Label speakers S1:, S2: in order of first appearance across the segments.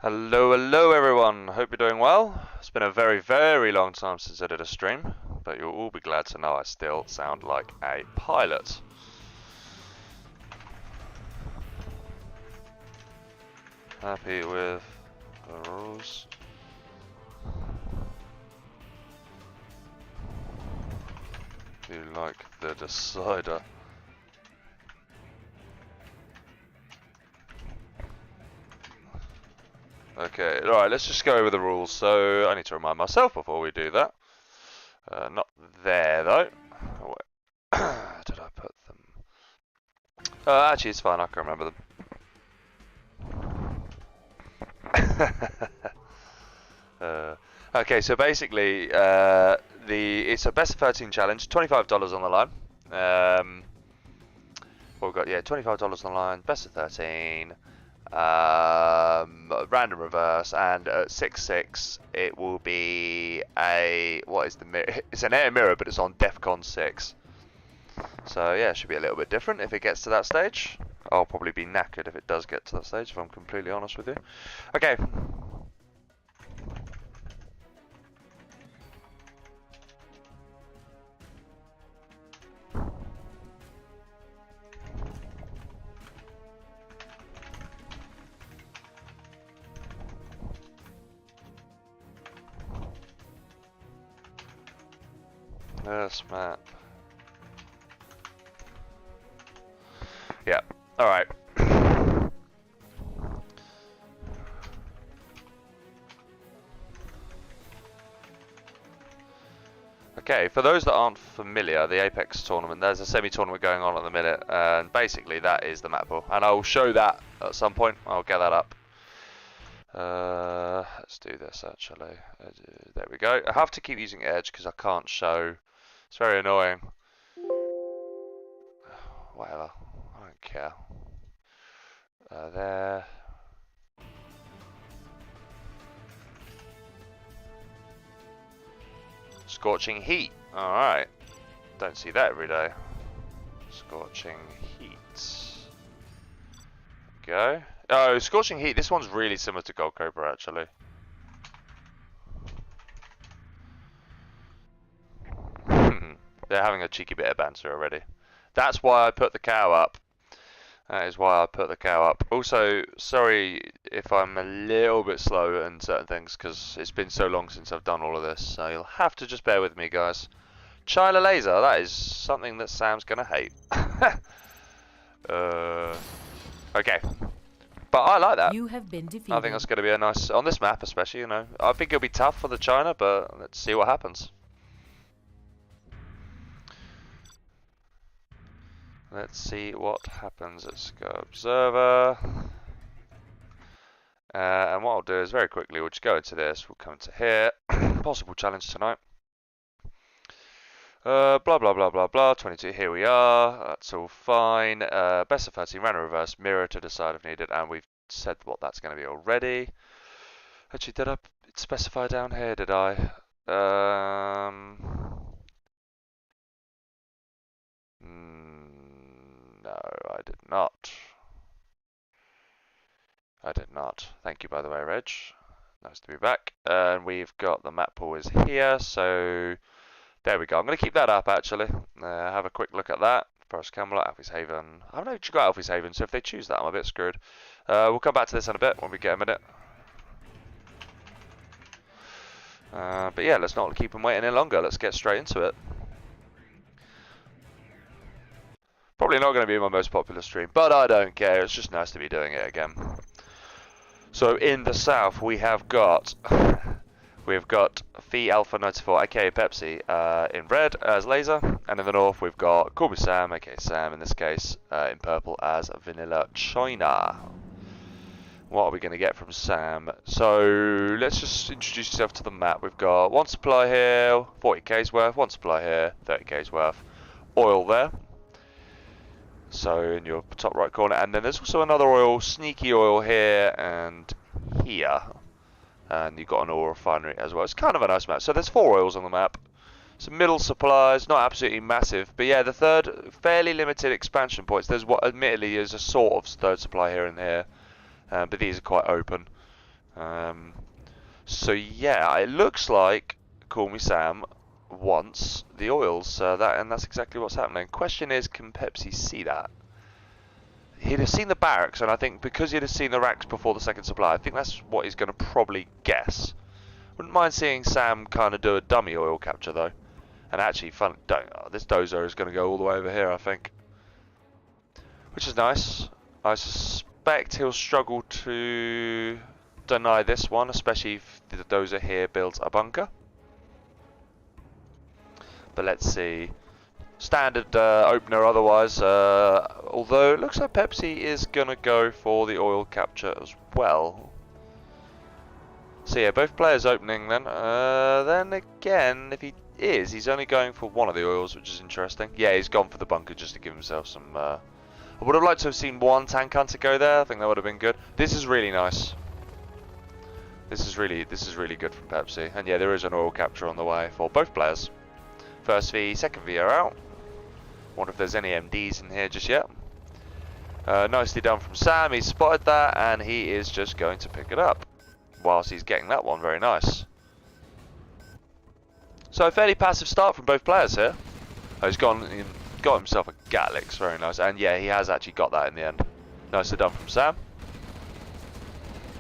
S1: Hello, hello everyone. Hope you're doing well. It's been a very, very long time since I did a stream, but you'll all be glad to know I still sound like a pilot. Happy with the rules. Do you like the decider? Okay, alright, let's just go over the rules. So, I need to remind myself before we do that. Not there, though. Oh, where did I put them? Actually, it's fine, I can remember them. Okay, so basically, it's a best of 13 challenge, $25 on the line. What we've got, yeah, $25 on the line, best of 13. Random reverse, and at 6-6 it will be a, what is the mirror? It's an air mirror, but it's on DEFCON 6. So yeah, it should be a little bit different if it gets to that stage. I'll probably be knackered if it does get to that stage, if I'm completely honest with you. Okay. This map. Yeah, alright. Okay, for those that aren't familiar, the Apex tournament, there's a semi-tournament going on at the minute, and basically that is the map pool. And I'll show that at some point, I'll get that up. Let's do this actually. There we go. I have to keep using Edge because I can't show. It's very annoying. Whatever. I don't care. There. Scorching heat. Alright. Don't see that every day. Scorching heat. Go. Oh, Scorching Heat. This one's really similar to Gold Cobra, actually. They're having a cheeky bit of banter already. That's why I put the cow up. That is why I put the cow up. Also, sorry if I'm a little bit slow in certain things, because it's been so long since I've done all of this. So you'll have to just bear with me, guys. China Laser. That is something that Sam's going to hate. Okay. But I like that.
S2: You have been defeated.
S1: I think that's going to be a nice, on this map especially, you know. I think it'll be tough for the China, but let's see what happens. Let's see what happens. Let's go Observer. And what I'll do is very quickly, we'll just go into this, we'll come into here. Possible challenge tonight. Blah blah blah blah blah, 22, here we are, that's all fine. Best of 13, random reverse, mirror to decide if needed, and we've said what that's going to be already. Actually, did I specify down here, did I? No, I did not. I did not. Thank you, by the way, Reg. Nice to be back. And we've got the map pool is here, so there we go. I'm going to keep that up, actually. Have a quick look at that. Forest Camelot, Alfie's Haven. I haven't actually got Alfie's Haven, so if they choose that, I'm a bit screwed. We'll come back to this in a bit when we get a minute. But yeah, let's not keep them waiting any longer. Let's get straight into it. Probably not going to be my most popular stream, but I don't care. It's just nice to be doing it again. So in the south, we have got Phialpha94, aka Pepsi, in red as Laser, and in the north we've got CallMeSam, aka Sam in this case, in purple as Vanilla China. What are we going to get from Sam? So let's just introduce yourself to the map. We've got one supply here, 40k's worth, one supply here, 30k's worth, oil there. So in your top right corner, and then there's also another oil, sneaky oil here and here. And you've got an oil refinery as well. It's kind of a nice map. So there's 4 oils on the map. Some middle supplies, not absolutely massive. But yeah, the third, fairly limited expansion points. There's what admittedly is a sort of third supply here and here. But these are quite open. So yeah, it looks like Call Me Sam wants the oils, and that's exactly what's happening. Question is, can Pepsi see that? He'd have seen the barracks, and I think because he'd have seen the racks before the second supply, I think that's what he's going to probably guess. Wouldn't mind seeing Sam kind of do a dummy oil capture though. And actually, this dozer is going to go all the way over here, I think. Which is nice. I suspect he'll struggle to deny this one, especially if the dozer here builds a bunker. But let's see. Standard opener otherwise, although it looks like Pepsi is going to go for the oil capture as well. So yeah, both players opening then. Then again, if he is, he's only going for one of the oils, which is interesting. Yeah, he's gone for the bunker just to give himself some... I would have liked to have seen one tank hunter go there. I think that would have been good. This is really nice. This is really good from Pepsi. And yeah, there is an oil capture on the way for both players. First V, second V are out. Wonder if there's any MDs in here just yet. Nicely done from Sam. He's spotted that and he is just going to pick it up whilst he's getting that one. Very nice. So a fairly passive start from both players here. Oh, he's got himself a Gatlix. Very nice. And yeah, he has actually got that in the end. Nicely done from Sam.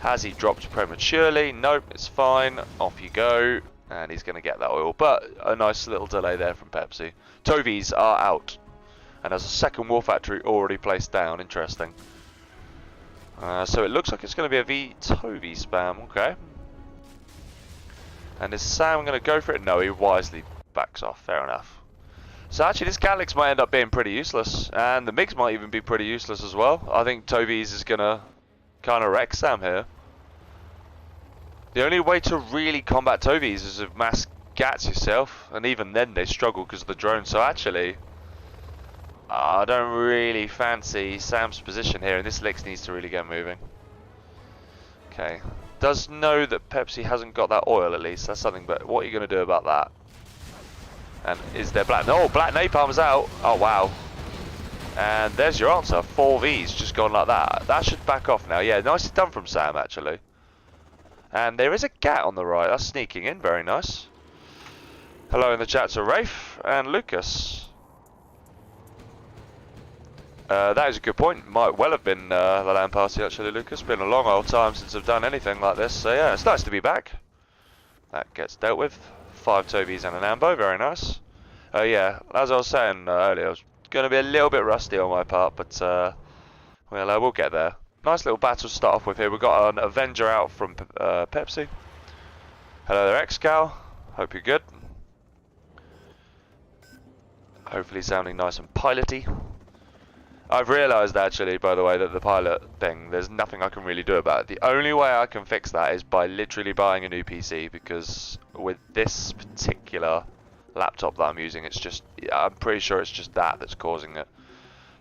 S1: Has he dropped prematurely? Nope, it's fine. Off you go. And he's going to get that oil. But a nice little delay there from Pepsi. Tovies are out. And there's a second war factory already placed down. Interesting. So it looks like it's going to be a V-Tovie spam. Okay. And is Sam going to go for it? No, he wisely backs off. Fair enough. So actually this Gatlix might end up being pretty useless. And the MiGs might even be pretty useless as well. I think Tovies is going to kind of wreck Sam here. The only way to really combat Tovies is if mass gats yourself. And even then they struggle because of the drone. So actually... I don't really fancy Sam's position here, and this Lix needs to really get moving. Okay. Does know that Pepsi hasn't got that oil at least. That's something, but what are you going to do about that? And is there black... No, black napalm's out. Oh, wow. And there's your answer. 4 Vs just gone like that. That should back off now. Yeah, nicely done from Sam, actually. And there is a gat on the right. That's sneaking in. Very nice. Hello in the chat to Rafe and Lucas. That is a good point. Might well have been the LAN party actually, Lucas. Been a long old time since I've done anything like this. So yeah, it's nice to be back. That gets dealt with. 5 Tobies and an Ambo, very nice. Yeah, as I was saying earlier, I was going to be a little bit rusty on my part, but well, we'll get there. Nice little battle to start off with here. We've got an Avenger out from Pepsi. Hello there, Xcal. Hope you're good. Hopefully sounding nice and piloty. I've realised actually, by the way, that the pilot thing, there's nothing I can really do about it. The only way I can fix that is by literally buying a new PC, because with this particular laptop that I'm using, it's just, I'm pretty sure it's just that's causing it.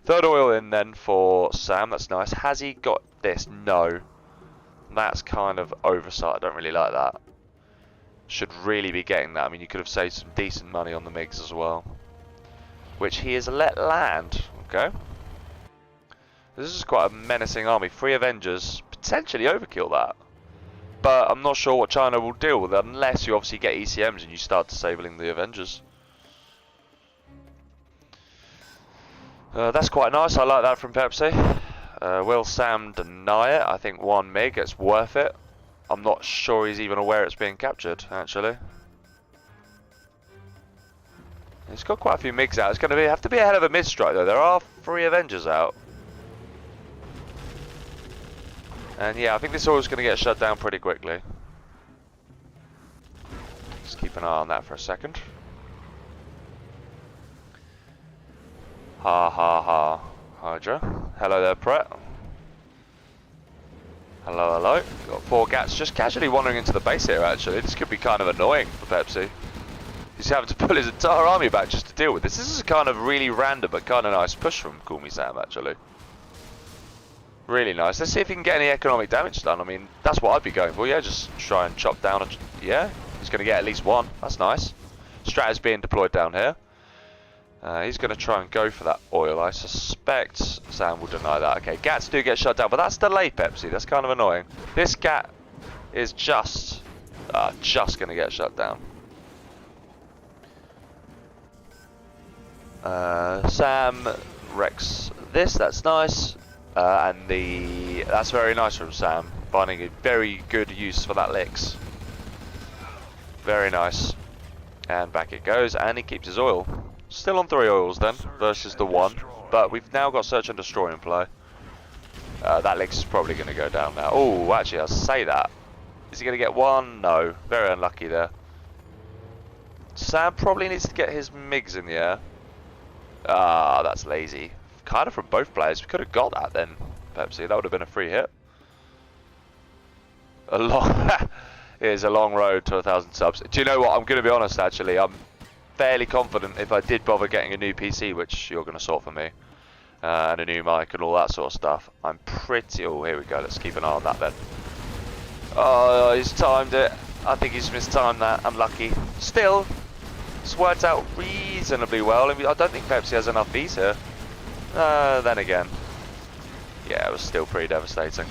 S1: Third oil in then for Sam, that's nice. Has he got this? No. That's kind of oversight, I don't really like that. Should really be getting that. I mean, you could have saved some decent money on the MiGs as well. Which he has let land, okay. This is quite a menacing army. 3 Avengers, potentially overkill that. But I'm not sure what China will deal with it unless you obviously get ECMs and you start disabling the Avengers. That's quite nice, I like that from Pepsi. Will Sam deny it? I think 1 MiG, it's worth it. I'm not sure he's even aware it's being captured, actually. He's got quite a few MiGs out. It's going to have to be ahead of a mid-strike though. There are 3 Avengers out. And yeah, I think this oil is going to get shut down pretty quickly. Just keep an eye on that for a second. Ha ha ha. Hydra. Hello there, Pret. Hello, hello. Got 4 gats just casually wandering into the base here, actually. This could be kind of annoying for Pepsi. He's having to pull his entire army back just to deal with this. This is a kind of really random but kind of nice push from CallMeSam, actually. Really nice. Let's see if he can get any economic damage done. I mean, that's what I'd be going for. Yeah, just try and chop down. Yeah, he's going to get at least 1. That's nice. Strat is being deployed down here. He's going to try and go for that oil. I suspect Sam will deny that. Okay, gats do get shut down, but that's delayed Pepsi. That's kind of annoying. This gat is just going to get shut down. Sam wrecks this, that's nice. And that's very nice from Sam, finding a very good use for that licks. Very nice. And back it goes, and he keeps his oil. Still on 3 oils then, versus the 1. But we've now got search and destroy in play. That licks is probably going to go down now. Oh, actually, I'll say that. Is he going to get 1? No. Very unlucky there. Sam probably needs to get his MiGs in the air. Ah, that's lazy. Kind of from both players. We could have got that then, Pepsi. That would have been a free hit. It is a long road to 1,000 subs. Do you know what? I'm going to be honest, actually. I'm fairly confident if I did bother getting a new PC, which you're going to sort for me, and a new mic and all that sort of stuff, I'm pretty... Oh, here we go. Let's keep an eye on that then. Oh, he's timed it. I think he's mistimed that. Unlucky. Still, it's worked out reasonably well. I don't think Pepsi has enough Vs here. Then again, yeah, it was still pretty devastating.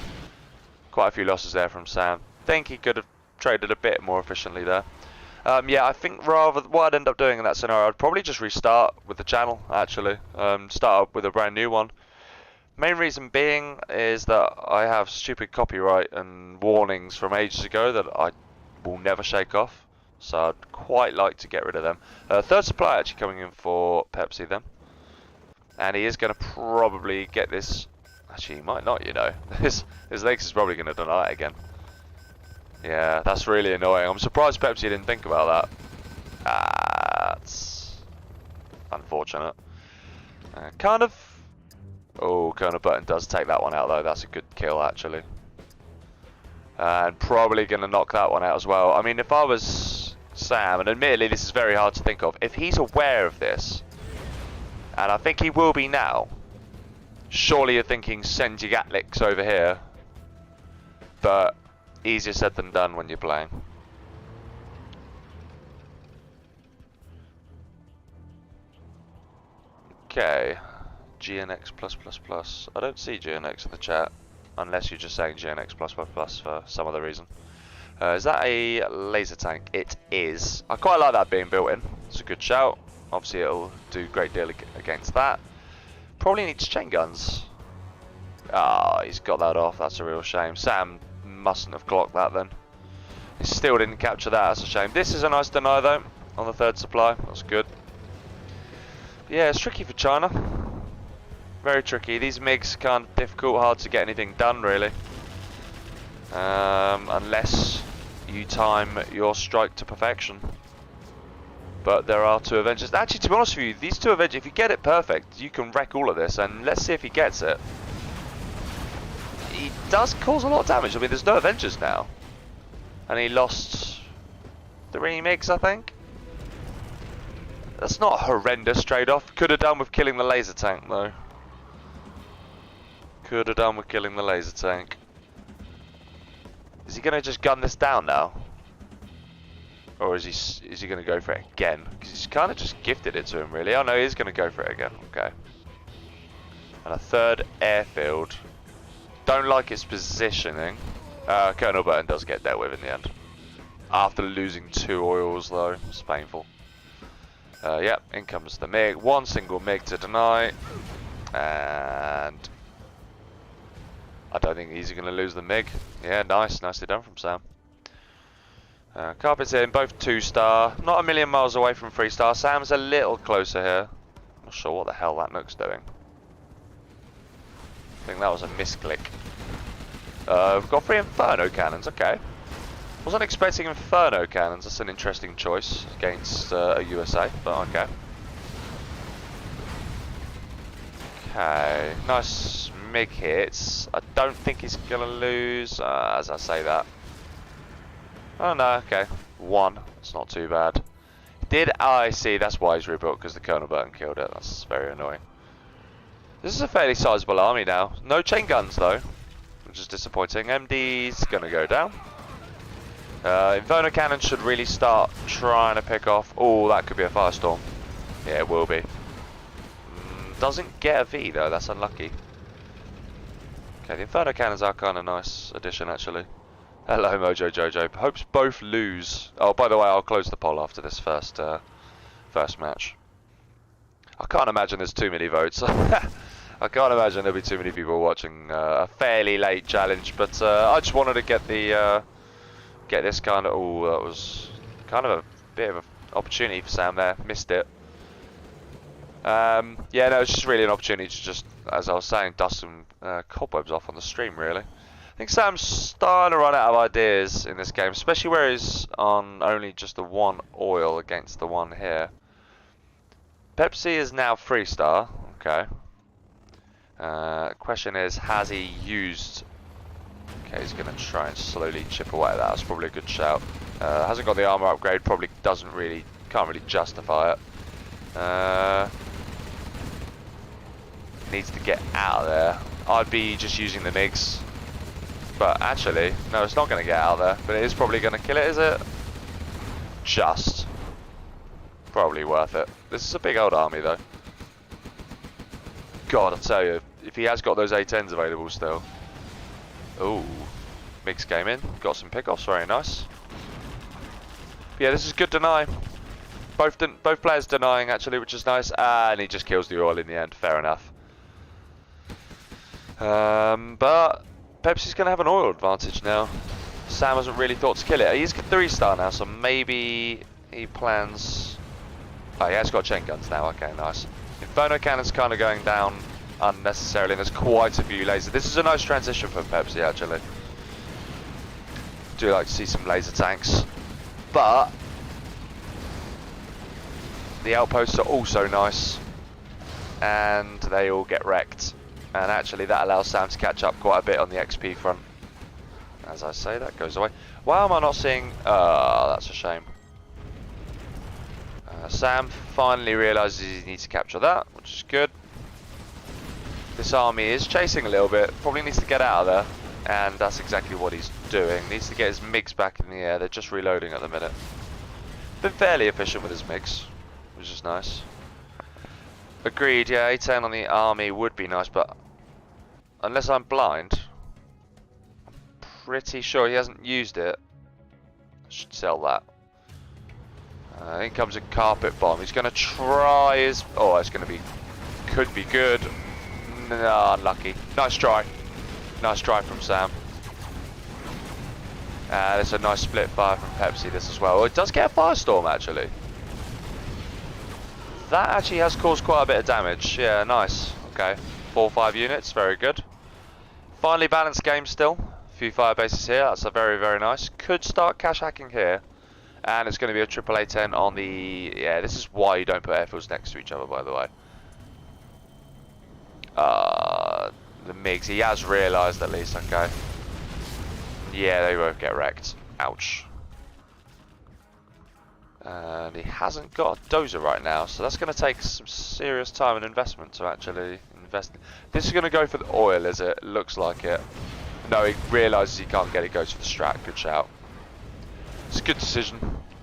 S1: Quite a few losses there from Sam. Think he could have traded a bit more efficiently there. Yeah, I think rather what I'd end up doing in that scenario, I'd probably just restart with the channel, actually. Start up with a brand new one. Main reason being is that I have stupid copyright and warnings from ages ago that I will never shake off. So I'd quite like to get rid of them. Third supply actually coming in for Pepsi then. And he is going to probably get this. Actually, he might not, you know. His legs is probably going to deny it again. Yeah, that's really annoying. I'm surprised Pepsi didn't think about that. That's unfortunate. Kind of. Oh, Colonel Burton does take that one out though. That's a good kill actually. And probably going to knock that one out as well. I mean, if I was Sam, and admittedly this is very hard to think of, if he's aware of this, and I think he will be now, surely you're thinking send your Gatlicks over here. But easier said than done when you're playing. Okay, GNX+++. I don't see GNX in the chat, unless you're just saying GNX+++ for some other reason. Is that a laser tank? It is. I quite like that being built in. It's a good shout. Obviously it'll do a great deal against that. Probably needs chain guns. Ah, he's got that off. That's a real shame. Sam mustn't have clocked that then. He still didn't capture that. That's a shame. This is a nice deny though on the third supply. That's good. Yeah, it's tricky for China. Very tricky. These MiGs kind of difficult, hard to get anything done really. Unless you time your strike to perfection. But there are 2 Avengers. Actually, to be honest with you, these 2 Avengers, if you get it perfect, you can wreck all of this. And let's see if he gets it. He does cause a lot of damage. I mean, there's no Avengers now. And he lost 3 MiGs, I think. That's not a horrendous trade-off. Could have done with killing the laser tank, though. Could have done with killing the laser tank. Is he going to just gun this down now? Or is he going to go for it again? Because he's kind of just gifted it to him, really. Oh no, he's going to go for it again. Okay. And a third airfield. Don't like its positioning. Colonel Burton does get dealt with in the end. After losing 2 oils, though. It's painful. Yep, in comes the MiG. 1 single MiG to deny. And I don't think he's going to lose the MiG. Yeah, nice. Nicely done from Sam. Carpet's in, both 2-star. Not a million miles away from 3-star. Sam's a little closer here. Not sure what the hell that Nook's doing. I think that was a misclick. We've got 3 Inferno cannons, okay. Wasn't expecting Inferno cannons, that's an interesting choice against a USA, but okay. Okay, nice MiG hits. I don't think he's going to lose, as I say that. Oh no, okay. 1. It's not too bad. Did I see? That's why he's rebuilt, because the Colonel Burton killed it. That's very annoying. This is a fairly sizable army now. No chain guns though, which is disappointing. MD's gonna go down. Inferno cannon should really start trying to pick off. Oh, that could be a firestorm. Yeah, it will be. Doesn't get a V though. That's unlucky. Okay, the Inferno cannons are kind of nice addition actually. Hello, Mojo Jojo. Hopes both lose. Oh, by the way, I'll close the poll after this first match. I can't imagine there's too many votes. I can't imagine there'll be too many people watching a fairly late challenge, but I just wanted to get the get this kind of. Oh, that was kind of a bit of an opportunity for Sam there. Missed it. Yeah, no, it's just really an opportunity to just, as I was saying, dust some cobwebs off on the stream, really. I think Sam's starting to run out of ideas in this game, especially where he's on only just the one oil against the one here. Pepsi is now 3-star, okay. Question is, has he used... Okay, he's going to try and slowly chip away at that. That's probably a good shout. Hasn't got the armor upgrade, probably can't really justify it. Needs to get out of there. I'd be just using the MiGs. But actually, no, it's not going to get out of there. But it is probably going to kill it, is it? Just. Probably worth it. This is a big old army, though. God, I tell you, if he has got those A10s available still. Ooh. MiGs came in. Got some pickoffs, very nice. Yeah, this is good deny. Both players denying, actually, which is nice. And he just kills the oil in the end. Fair enough. But Pepsi's going to have an oil advantage now. Sam hasn't really thought to kill it. He's 3-star now, so maybe he plans... Oh, he has got chain guns now. Okay, nice. Inferno Cannon's kind of going down unnecessarily, and there's quite a few lasers. This is a nice transition for Pepsi, actually. Do like to see some laser tanks. But the outposts are also nice. And they all get wrecked. And actually that allows Sam to catch up quite a bit on the XP front. As I say, that goes away. Why am I not seeing... that's a shame. Sam finally realises he needs to capture that, which is good. This army is chasing a little bit. Probably needs to get out of there. And that's exactly what he's doing. Needs to get his MiGs back in the air. They're just reloading at the minute. Been fairly efficient with his MiGs, which is nice. Agreed, yeah, A10 on the army would be nice, but unless I'm blind, I'm pretty sure he hasn't used it. I should sell that. In comes a carpet bomb. He's going to try his... Oh, it's going to be... Could be good. No, unlucky. Nice try. Nice try from Sam. There's a nice split fire from Pepsi this as well. Oh, it does get a firestorm, actually. That actually has caused quite a bit of damage. Yeah, nice. Okay. 4 or 5 units. Very good. Finally balanced game still. A few fire bases here. That's a very, very nice. Could start cash hacking here. And it's going to be a triple A10 on the... Yeah, this is why you don't put airfields next to each other, by the way. The MiGs. He has realised at least. Okay. Yeah, they both get wrecked. Ouch. And he hasn't got a dozer right now, so that's going to take some serious time and investment to actually invest. This is going to go for the oil, is it? Looks like it. No, he realises he can't get it, goes for the strat. Good shout. It's a good decision.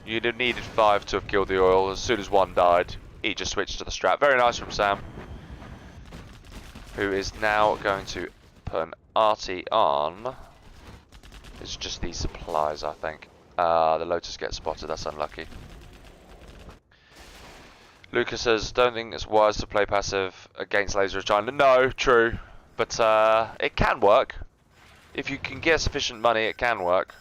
S1: You'd have needed 5 to have killed the oil. As soon as one died, he just switched to the strat. Very nice from Sam, who is now going to put an arty on. It's just these supplies, I think. The Lotus gets spotted. That's unlucky. Lucas says, don't think it's wise to play passive against Laser of China. No, true. But it can work. If you can get sufficient money, it can work.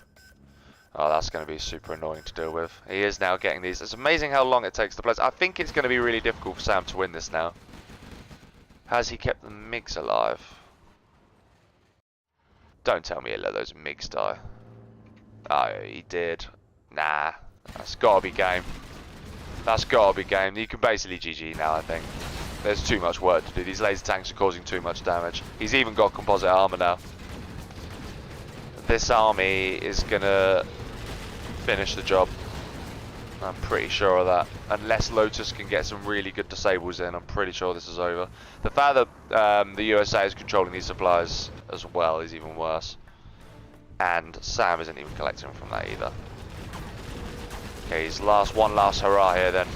S1: Oh, that's going to be super annoying to deal with. He is now getting these. It's amazing how long it takes to place. I think it's going to be really difficult for Sam to win this now. Has he kept the MiGs alive? Don't tell me he let those MiGs die. Oh, he did. Nah, that's got to be game. That's got to be game. You can basically GG now, I think. There's too much work to do. These laser tanks are causing too much damage. He's even got composite armor now. This army is going to finish the job. I'm pretty sure of that. Unless Lotus can get some really good disables in, I'm pretty sure this is over. The fact that the USA is controlling these supplies as well is even worse. And Sam isn't even collecting from that either. Okay, he's one last hurrah here then.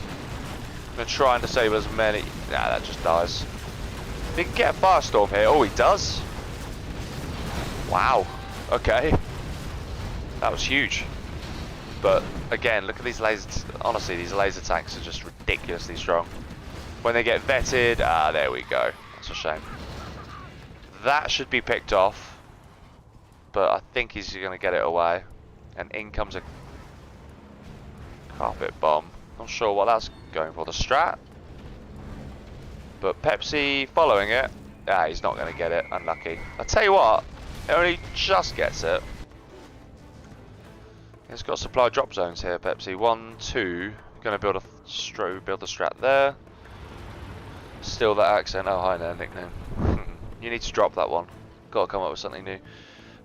S1: I'm going to try and disable as many... Nah, that just dies. He can get a firestorm here. Oh, he does? Wow. Okay. That was huge. But again, look at these lasers. Honestly, these laser tanks are just ridiculously strong. When they get vetted, there we go. That's a shame. That should be picked off, but I think he's going to get it away. And in comes a carpet bomb. Not sure what that's going for. The strat, but Pepsi following it. He's not going to get it. Unlucky. I tell you what, he only just gets it. He's got supply drop zones here, Pepsi. 1, 2. Going to build the strat there. Still that accent. Oh, hi there, nickname. You need to drop that one. Got to come up with something new.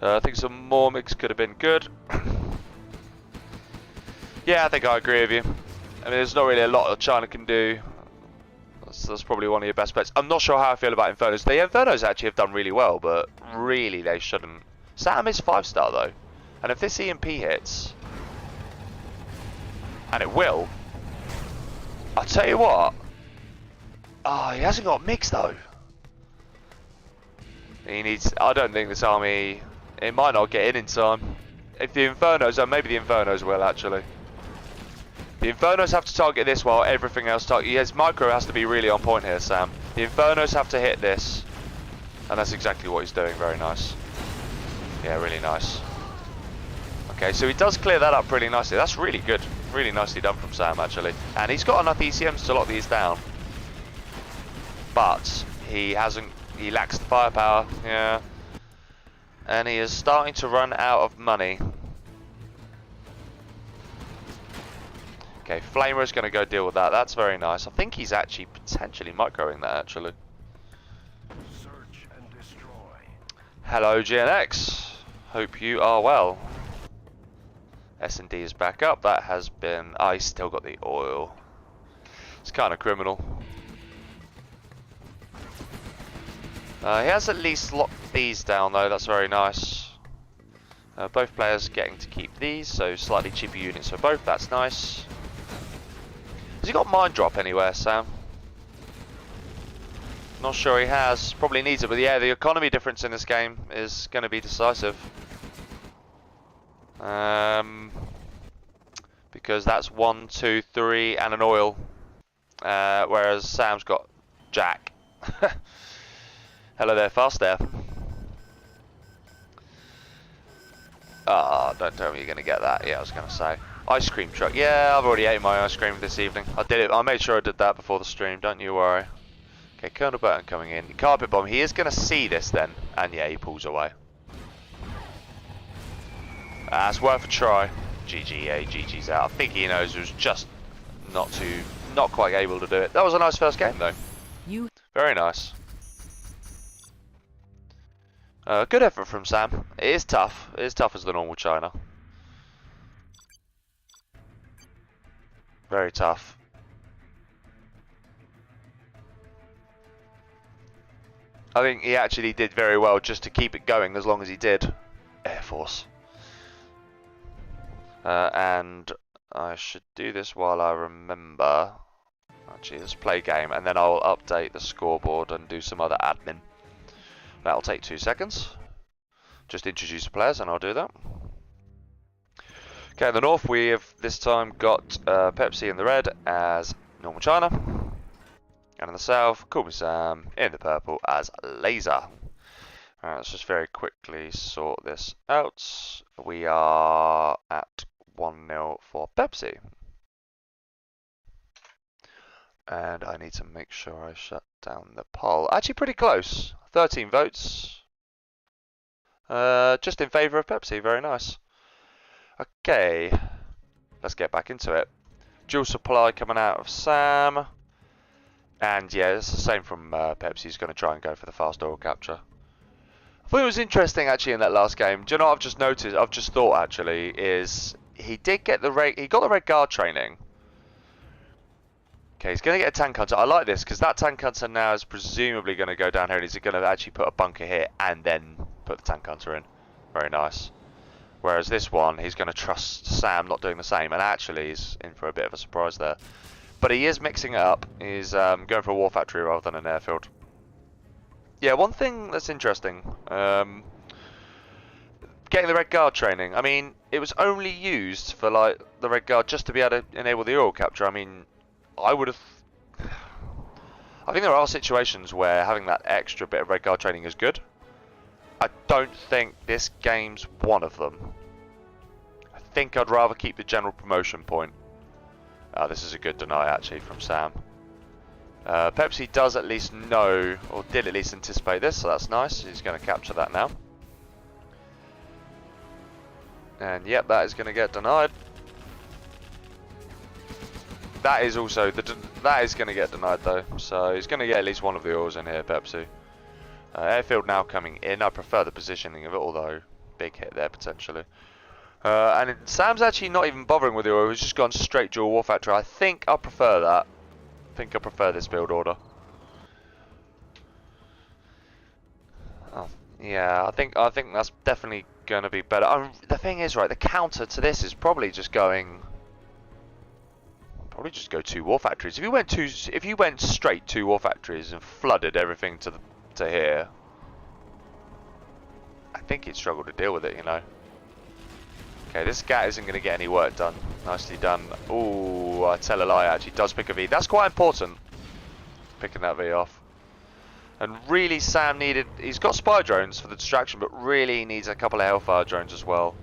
S1: I think some more mix could have been good. Yeah, I think I agree with you. I mean, there's not really a lot that China can do. That's probably one of your best bets. I'm not sure how I feel about Infernos. The Infernos actually have done really well, but really they shouldn't. Sam is 5-star though. And if this EMP hits, and it will, I'll tell you what. Oh, he hasn't got mix though. He needs. I don't think this army. It might not get in time. If the Infernos, maybe the Infernos will actually. The Infernos have to target this while everything else his micro has to be really on point here, Sam. The Infernos have to hit this, and that's exactly what he's doing. Very nice. Yeah, really nice. Okay, so he does clear that up pretty nicely. That's really good. Really nicely done from Sam, actually. And he's got enough ECMs to lock these down. But he hasn't. He lacks the firepower. Yeah. And he is starting to run out of money. Okay, Flamer is going to go deal with that. That's very nice. I think he's actually potentially microing that, actually.
S2: Search and destroy.
S1: Hello, GNX. Hope you are well. S&D is back up. That has been... he's still got the oil. It's kind of criminal. He has at least locked these down, though. That's very nice. Both players getting to keep these, so slightly cheaper units for both. That's nice. Has he got mine drop anywhere, Sam? Not sure he has. Probably needs it, but yeah, the economy difference in this game is going to be decisive. Because that's 1, 2, 3, and an oil. Whereas Sam's got Jack. Hello there, fast there. Don't tell me you're going to get that. Yeah, I was going to say. Ice cream truck. Yeah, I've already ate my ice cream this evening. I did it. I made sure I did that before the stream. Don't you worry. Okay, Colonel Burton coming in. Carpet bomb. He is going to see this then. And yeah, he pulls away. That's worth a try. GG, yeah, GG's out. I think he knows it was just not quite able to do it. That was a nice first game though. Very nice. Good effort from Sam. It is tough. It is tough as the normal China. Very tough. I think he actually did very well just to keep it going as long as he did. Air Force. And I should do this while I remember. Actually, let's play game and then I'll update the scoreboard and do some other admin. That'll take 2 seconds. Just introduce the players and I'll do that. Okay, in the north we have this time got Pepsi in the red as normal China. And in the south, CallMeSam in the purple as Laser. Alright, let's just very quickly sort this out. We are at 1-0 for Pepsi. And I need to make sure I shut down the poll. Actually pretty close. 13 votes. Just in favour of Pepsi. Very nice. Okay. Let's get back into it. Dual supply coming out of Sam. And yeah, it's the same from Pepsi. He's going to try and go for the fast oil capture. I thought it was interesting actually in that last game. Do you know what I've just noticed? I've just thought actually is he did get the he got the red guard training. Okay, he's going to get a tank hunter. I like this because that tank hunter now is presumably going to go down here and he's going to actually put a bunker here and then put the tank hunter in. Very nice. Whereas this one, he's going to trust Sam not doing the same, and actually he's in for a bit of a surprise there. But he is mixing it up. He's going for a war factory rather than an airfield. Yeah, one thing that's interesting. getting the Red Guard training. I mean, it was only used for like the Red Guard just to be able to enable the oil capture. I mean, I would have. I think there are situations where having that extra bit of Red Guard training is good. I don't think this game's one of them. I think I'd rather keep the general promotion point. Oh, this is a good deny actually from Sam. Pepsi does at least know, or did at least anticipate this, so that's nice. He's going to capture that now. And yep, that is going to get denied. That is also that is going to get denied though. So he's going to get at least one of the oils in here, Pepsi. Airfield now coming in. I prefer the positioning of it, although big hit there potentially. And Sam's actually not even bothering with the oil. He's just gone straight dual war factory. I think I prefer that. I think I prefer this build order. Oh, yeah, I think that's definitely going to be better. The thing is, right, the counter to this is probably just going. Probably just go 2 war factories. If you went straight 2 war factories and flooded everything to here, I think he'd struggle to deal with it, you know. Okay, this gat isn't going to get any work done. Nicely done. Ooh, I tell a lie, actually does pick a V. That's quite important, picking that V off. And really, Sam needed... He's got spy drones for the distraction, but really he needs a couple of Hellfire drones as well.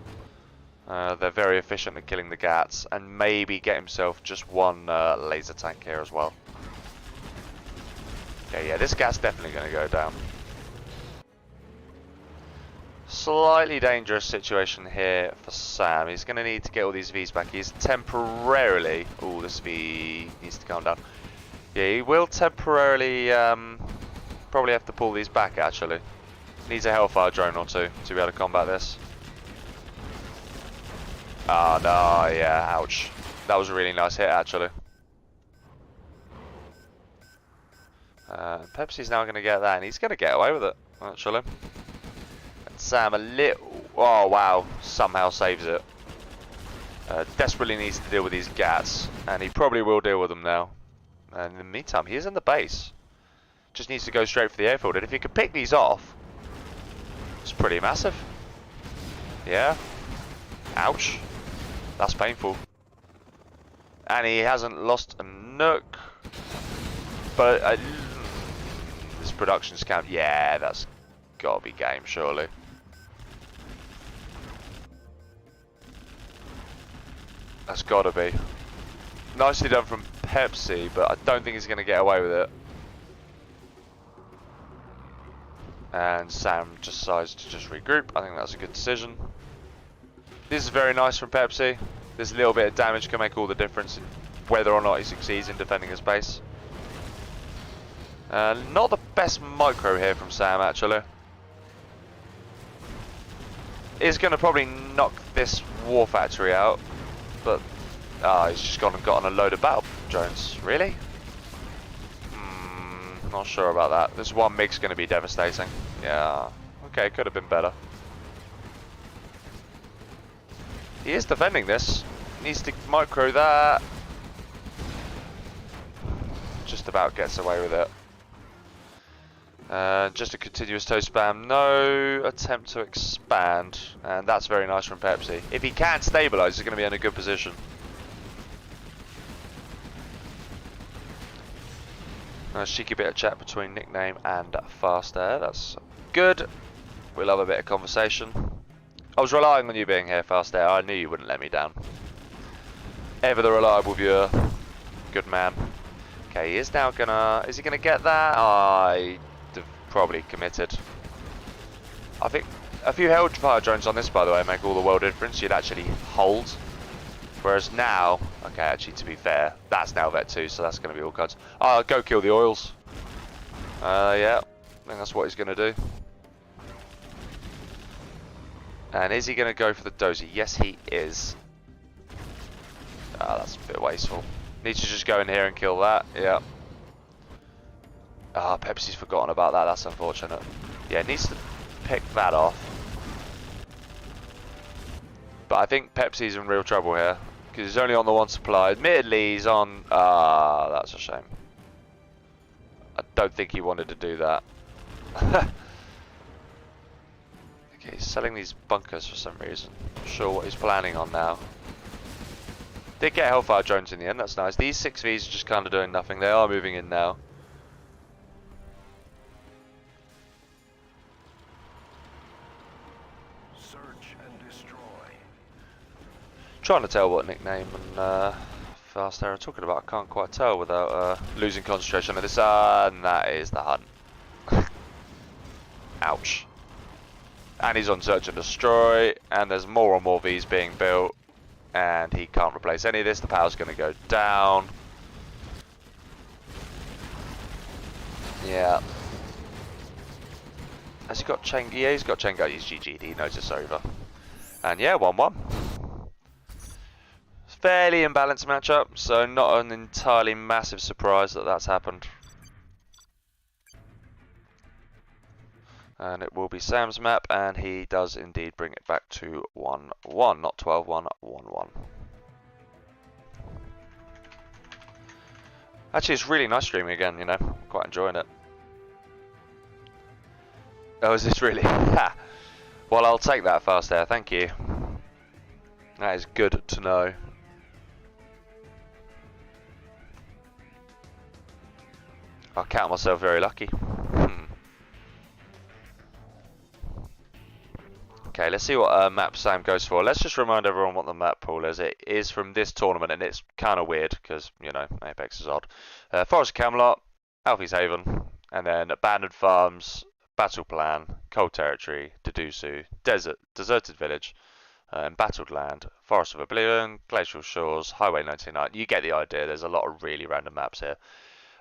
S1: They're very efficient at killing the gats, and maybe get himself just one laser tank here as well. Okay, yeah, this gat's definitely going to go down. Slightly dangerous situation here for Sam. He's going to need to get all these Vs back. He's temporarily... Oh, this V needs to calm down. Yeah, he will temporarily probably have to pull these back, actually. Needs a Hellfire drone or two to be able to combat this. Ah, no, yeah, ouch. That was a really nice hit, actually. Pepsi's now going to get that, and he's going to get away with it, actually. Sam a little... Oh, wow. Somehow saves it. Desperately needs to deal with these gats. And he probably will deal with them now. And in the meantime, he is in the base. Just needs to go straight for the airfield. And if he could pick these off, it's pretty massive. Yeah. Ouch. That's painful. And he hasn't lost a nook. But this production's count. Yeah, that's got to be game, surely. That's got to be. Nicely done from Pepsi, but I don't think he's going to get away with it. And Sam just decides to just regroup. I think that's a good decision. This is very nice from Pepsi. This little bit of damage can make all the difference in whether or not he succeeds in defending his base. Not the best micro here from Sam, actually. He's going to probably knock this war factory out. But, he's just gone and gotten a load of battle drones. Really? Not sure about that. This one MiG's going to be devastating. Yeah. Okay, could have been better. He is defending this. Needs to micro that. Just about gets away with it. Just a continuous toe spam. No attempt to expand. And that's very nice from Pepsi. If he can stabilize, he's going to be in a good position. Nice cheeky bit of chat between Nickname and Fast Air. That's good. We love a bit of conversation. I was relying on you being here, Fast Air. I knew you wouldn't let me down. Ever the reliable viewer. Good man. Okay, he is now gonna... Is he gonna get that? I probably committed. I think a few Hellfire drones on this, by the way, make all the world difference. You'd actually hold. Whereas now... Okay, actually, to be fair, that's now Vet 2, so that's going to be all cards. Go kill the oils. Yeah, I think that's what he's going to do. And is he going to go for the dozy? Yes, he is. That's a bit wasteful. Needs to just go in here and kill that. Yeah. Pepsi's forgotten about that. That's unfortunate. Yeah, needs to pick that off. But I think Pepsi's in real trouble here. Because he's only on the one supply. Admittedly, he's on... that's a shame. I don't think he wanted to do that. Okay, Okay, he's selling these bunkers for some reason. Not sure what he's planning on now. Did get Hellfire drones in the end, that's nice. These 6Vs are just kind of doing nothing. They are moving in now.
S2: Search and destroy.
S1: Trying to tell what nickname and fast they're talking about. I can't quite tell without losing concentration of this. And that is the hunt. Ouch. And he's on search and destroy, and there's more and more Vs being built, and he can't replace any of this. The power's going to go down. Yeah. Has he got chain? Yeah, he's got chain gun. He's GG'd. He knows it's over. And yeah, 1-1. Fairly imbalanced matchup, so not an entirely massive surprise that that's happened. And it will be Sam's map, and he does indeed bring it back to 1-1, not 12-1, 1-1. Actually, it's really nice streaming again, you know, quite enjoying it. Oh, is this really? Ha! Well, I'll take that fast there, thank you. That is good to know. I'll count myself very lucky. Okay, let's see what map Sam goes for. Let's just remind everyone what the map pool is. It is from this tournament, and it's kind of weird because, you know, Apex is odd. Forest of Camelot, Alfie's Haven, and then Abandoned Farms, Battle Plan, Cold Territory, Dedusu, Deserted Village, Embattled Land, Forest of Oblivion, Glacial Shores, Highway 99. You get the idea. There's a lot of really random maps here.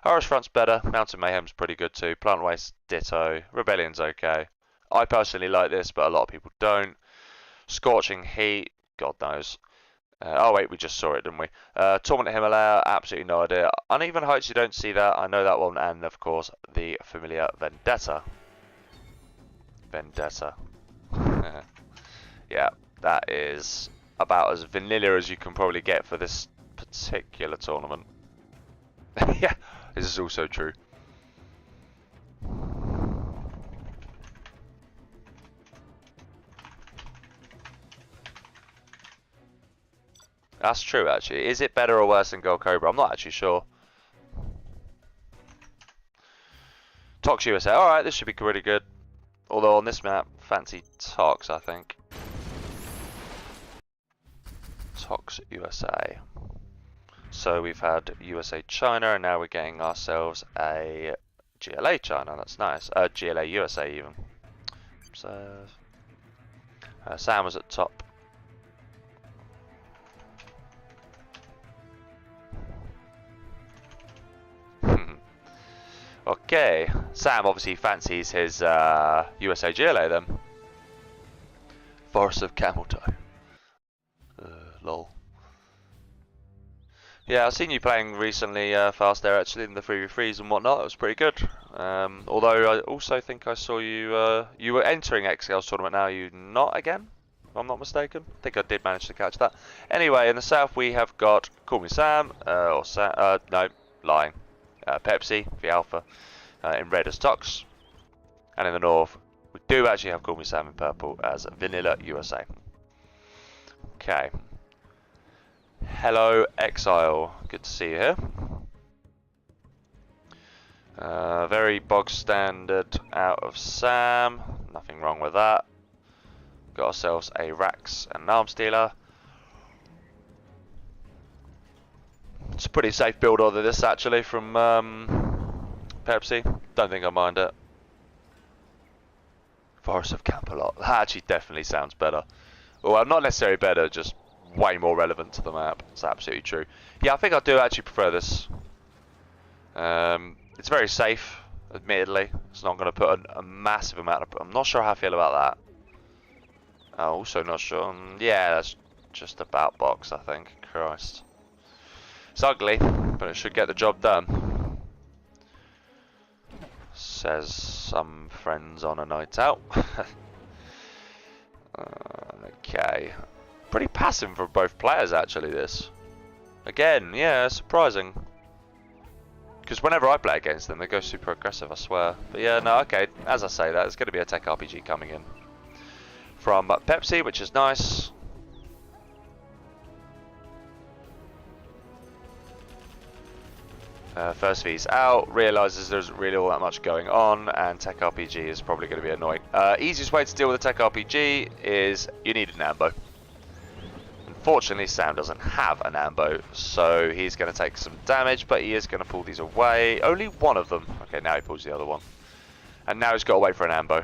S1: Irish Front's better. Mountain Mayhem's pretty good too. Plant Waste, ditto. Rebellion's okay. I personally like this, but a lot of people don't. Scorching Heat, God knows. Oh wait, we just saw it, didn't we? Torment Himalaya, absolutely no idea. Uneven Heights, you don't see that. I know that one, and of course the familiar Vendetta. Vendetta. Yeah, that is about as vanilla as you can probably get for this particular tournament. Yeah, this is also true. That's true, actually. Is it better or worse than Gold Cobra? I'm not actually sure. Tox USA. Alright, this should be pretty good. Although on this map, fancy Tox, I think. Tox USA. So we've had USA China, and now we're getting ourselves a GLA China. That's nice. GLA USA, even. So Sam was at top. Okay, Sam obviously fancies his USA GLA then. Forest of Camel Toe. Lol. Yeah, I've seen you playing recently fast there actually in the 3v3s and whatnot. That was pretty good. Although I also think I saw you, you were entering XL's tournament now, you not again? If I'm not mistaken. I think I did manage to catch that. Anyway, in the south we have got CallMeSam, no, lying. Pepsi, Phialpha, in red as Tox, and in the north we do actually have CallMeSam in purple as Vanilla USA. Okay. Hello Exile, good to see you here. Very bog standard out of Sam, nothing wrong with that. Got ourselves a Rax and an Arms Dealer. It's a pretty safe build order this actually from Pepsi. Don't think I mind it. Forest of Camelot. That actually definitely sounds better. Well, not necessarily better, just way more relevant to the map. It's absolutely true. Yeah, I think I do actually prefer this. It's very safe, admittedly. It's not going to put a massive amount of... I'm not sure how I feel about that. I'm also not sure. Yeah, that's just about box, I think. Christ. It's ugly, but it should get the job done. Says some friends on a night out. Okay. Pretty passive for both players, actually, this. Again, yeah, surprising. Because whenever I play against them, they go super aggressive, I swear. But yeah, no, okay, as I say that, there's going to be a tech RPG coming in. from Pepsi, which is nice. First V's out, realises there's really all that much going on, and Tech RPG is probably going to be annoying. Easiest way to deal with a Tech RPG is you need an ambo. Unfortunately, Sam doesn't have an ambo, so he's going to take some damage, but he is going to pull these away. Only one of them. Okay, now he pulls the other one. And now he's got to wait for an ambo,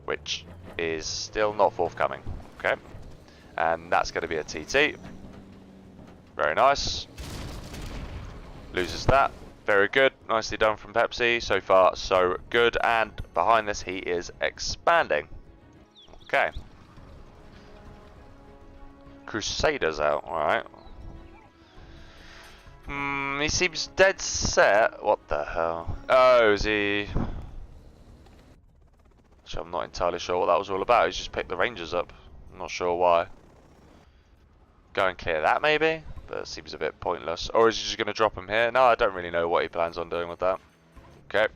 S1: which is still not forthcoming. Okay, and that's going to be a TT. Very nice. Loses that. Very good. Nicely done from Pepsi. So far, so good. And behind this, he is expanding. Okay. Crusaders out. Alright. He seems dead set. What the hell? Oh, is he... Actually, I'm not entirely sure what that was all about. He's just picked the Rangers up. I'm not sure why. Go and clear that, maybe? But it seems a bit pointless. Or is he just going to drop him here? No, I don't really know what he plans on doing with that. Okay.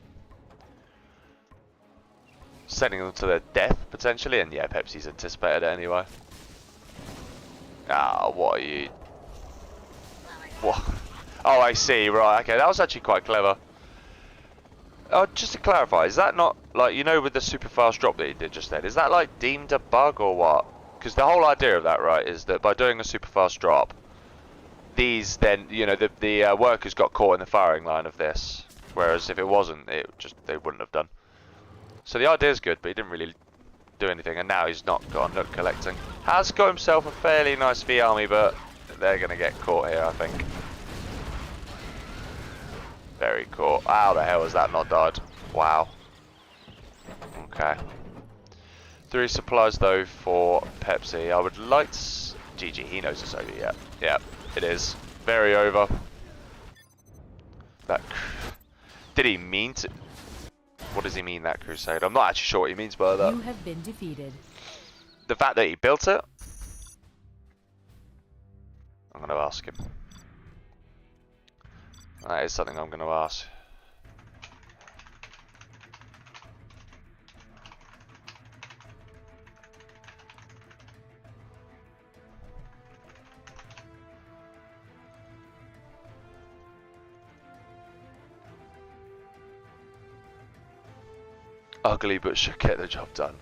S1: Sending them to their death, potentially. And yeah, Pepsi's anticipated it anyway. Ah, what are you... What? Oh, I see. Right, okay. That was actually quite clever. Just to clarify, is that not, like, you know, with the super fast drop that he did just then, is that, like, deemed a bug or what? Because the whole idea of that, right, is that by doing a super fast drop, these then, you know, the workers got caught in the firing line of this, whereas if it wasn't, it just, they wouldn't have done. So the idea is good, but he didn't really do anything, and now he's not gone look collecting. Has got himself a fairly nice V army, but they're going to get caught here, I think. Very cool. How the hell has that not died? Wow. Okay. 3 supplies though for Pepsi. I would like to... GG, he knows it's over yet. Yeah, it is. Very over. That... Did he mean to... What does he mean, that crusade? I'm not actually sure what he means by that.
S3: You have been defeated.
S1: The fact that he built it? I'm going to ask him. That is something I'm going to ask. Ugly, but should get the job done.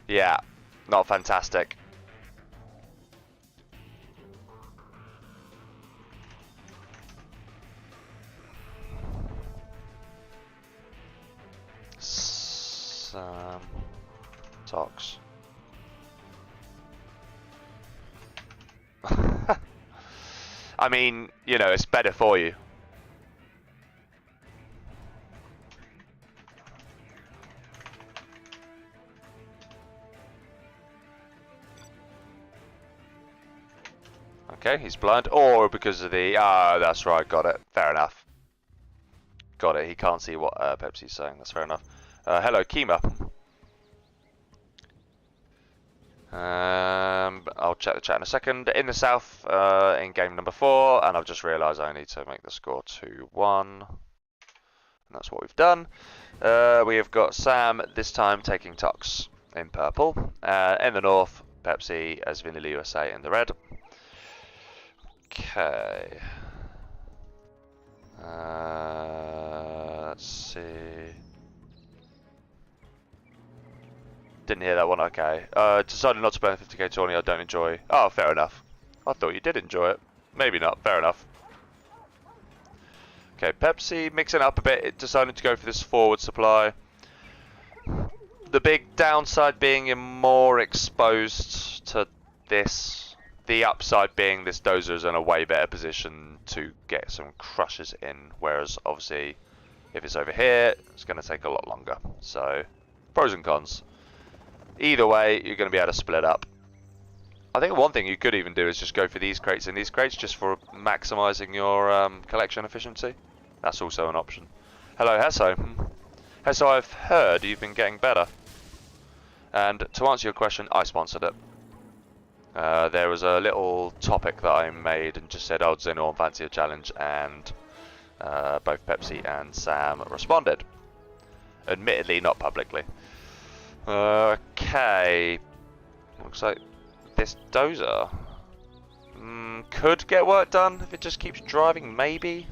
S1: Yeah, not fantastic. Tox. I mean, you know, it's better for you. Okay, he's blind, or because of the... Ah, that's right, got it. Fair enough. Got it, he can't see what Pepsi's saying, that's fair enough. Hello, Kima. I'll check the chat in a second. In the south, in game number 4, and I've just realised I need to make the score 2-1. And that's what we've done. We have got Sam, this time taking Tox in purple. In the north, Pepsi as Vanilla USA in the red. Okay. Let's see. Didn't hear that one, okay. Decided not to burn 50k tourney, I don't enjoy. Oh, fair enough. I thought you did enjoy it. Maybe not, fair enough. Okay, Pepsi, mixing up a bit, it decided to go for this forward supply. The big downside being you're more exposed to this. The upside being this dozer is in a way better position to get some crushes in, whereas obviously if it's over here, it's going to take a lot longer. So, pros and cons. Either way, you're going to be able to split up. I think one thing you could even do is just go for these crates and these crates just for maximising your collection efficiency. That's also an option. Hello, Hesso. Hesso, I've heard you've been getting better. And to answer your question, I sponsored it. There was a little topic that I made and just said, "Oh, does anyone fancy a challenge?" And both Pepsi and Sam responded. Admittedly, not publicly. Okay. Looks like this dozer could get work done if it just keeps driving, maybe.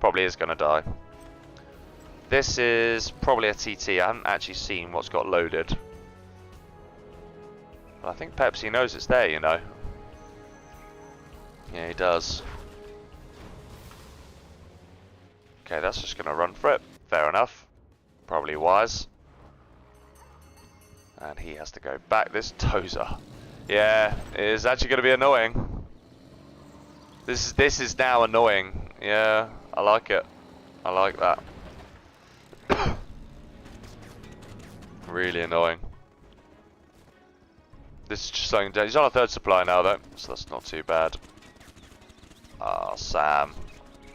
S1: Probably is going to die. This is probably a TT. I haven't actually seen what's got loaded. But I think Pepsi knows it's there, you know. Yeah, he does. Okay, that's just going to run for it. Fair enough. Probably wise. And he has to go back. This dozer. Yeah, it is actually going to be annoying. This is now annoying. Yeah, I like it. I like that. Really annoying. This is just slowing down. He's on a third supply now though, so that's not too bad. Ah, Sam.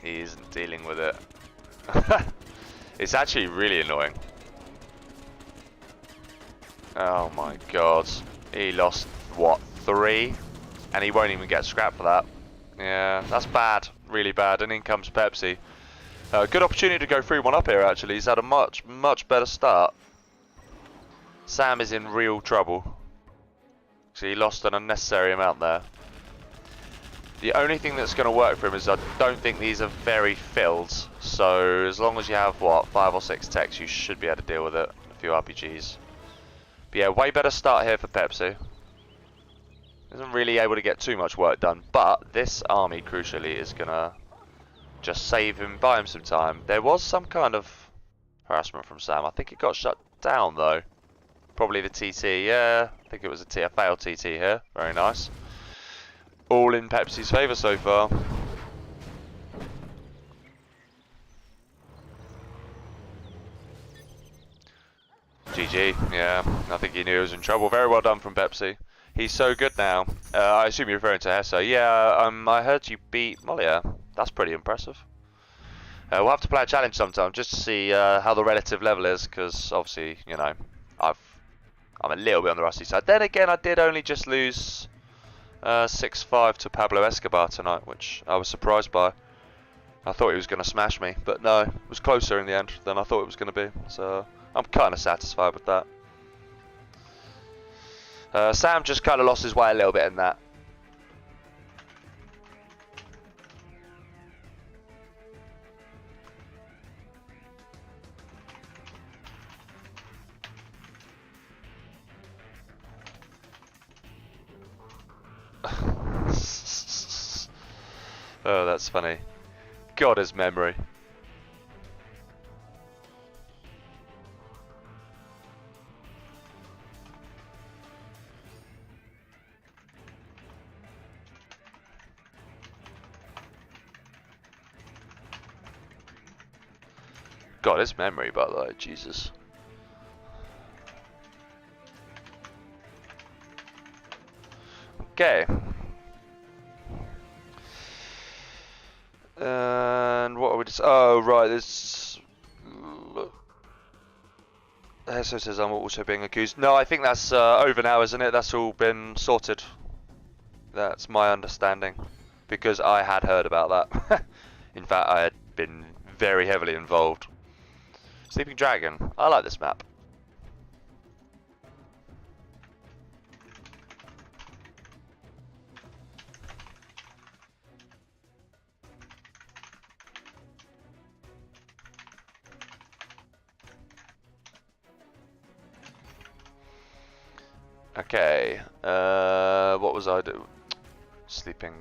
S1: He isn't dealing with it. It's actually really annoying. Oh my god. He lost, what, 3? And he won't even get scrapped for that. Yeah, that's bad. Really bad. And in comes Pepsi. Good opportunity to go 3-1 up here, actually. He's had a much, much better start. Sam is in real trouble. So he lost an unnecessary amount there. The only thing that's going to work for him is I don't think these are very filled. So as long as you have, what, 5 or 6 techs, you should be able to deal with it. A few RPGs. But yeah, way better start here for Pepsi. Isn't really able to get too much work done. But this army, crucially, is going to just save him, buy him some time. There was some kind of harassment from Sam. I think it got shut down, though. Probably the TT, yeah. I think it was a failed TT here. Very nice. All in Pepsi's favour so far. GG, yeah. I think he knew he was in trouble. Very well done from Pepsi. He's so good now. I assume you're referring to Hessa. Yeah, I heard you beat Molia. That's pretty impressive. We'll have to play a challenge sometime just to see how the relative level is, because obviously, you know, I'm a little bit on the rusty side. Then again, I did only just lose 6-5 to Pablo Escobar tonight, which I was surprised by. I thought he was going to smash me, but no, it was closer in the end than I thought it was going to be. So I'm kind of satisfied with that. Sam just kind of lost his way a little bit in that. Oh, that's funny. God, his memory. God, his memory, by the way, Jesus. Okay. And what are we just... Oh, right, this... Hesso says I'm also being accused. No, I think that's over now, isn't it? That's all been sorted. That's my understanding. Because I had heard about that. In fact, I had been very heavily involved. Sleeping Dragon. I like this map. Okay, what was I doing? Sleeping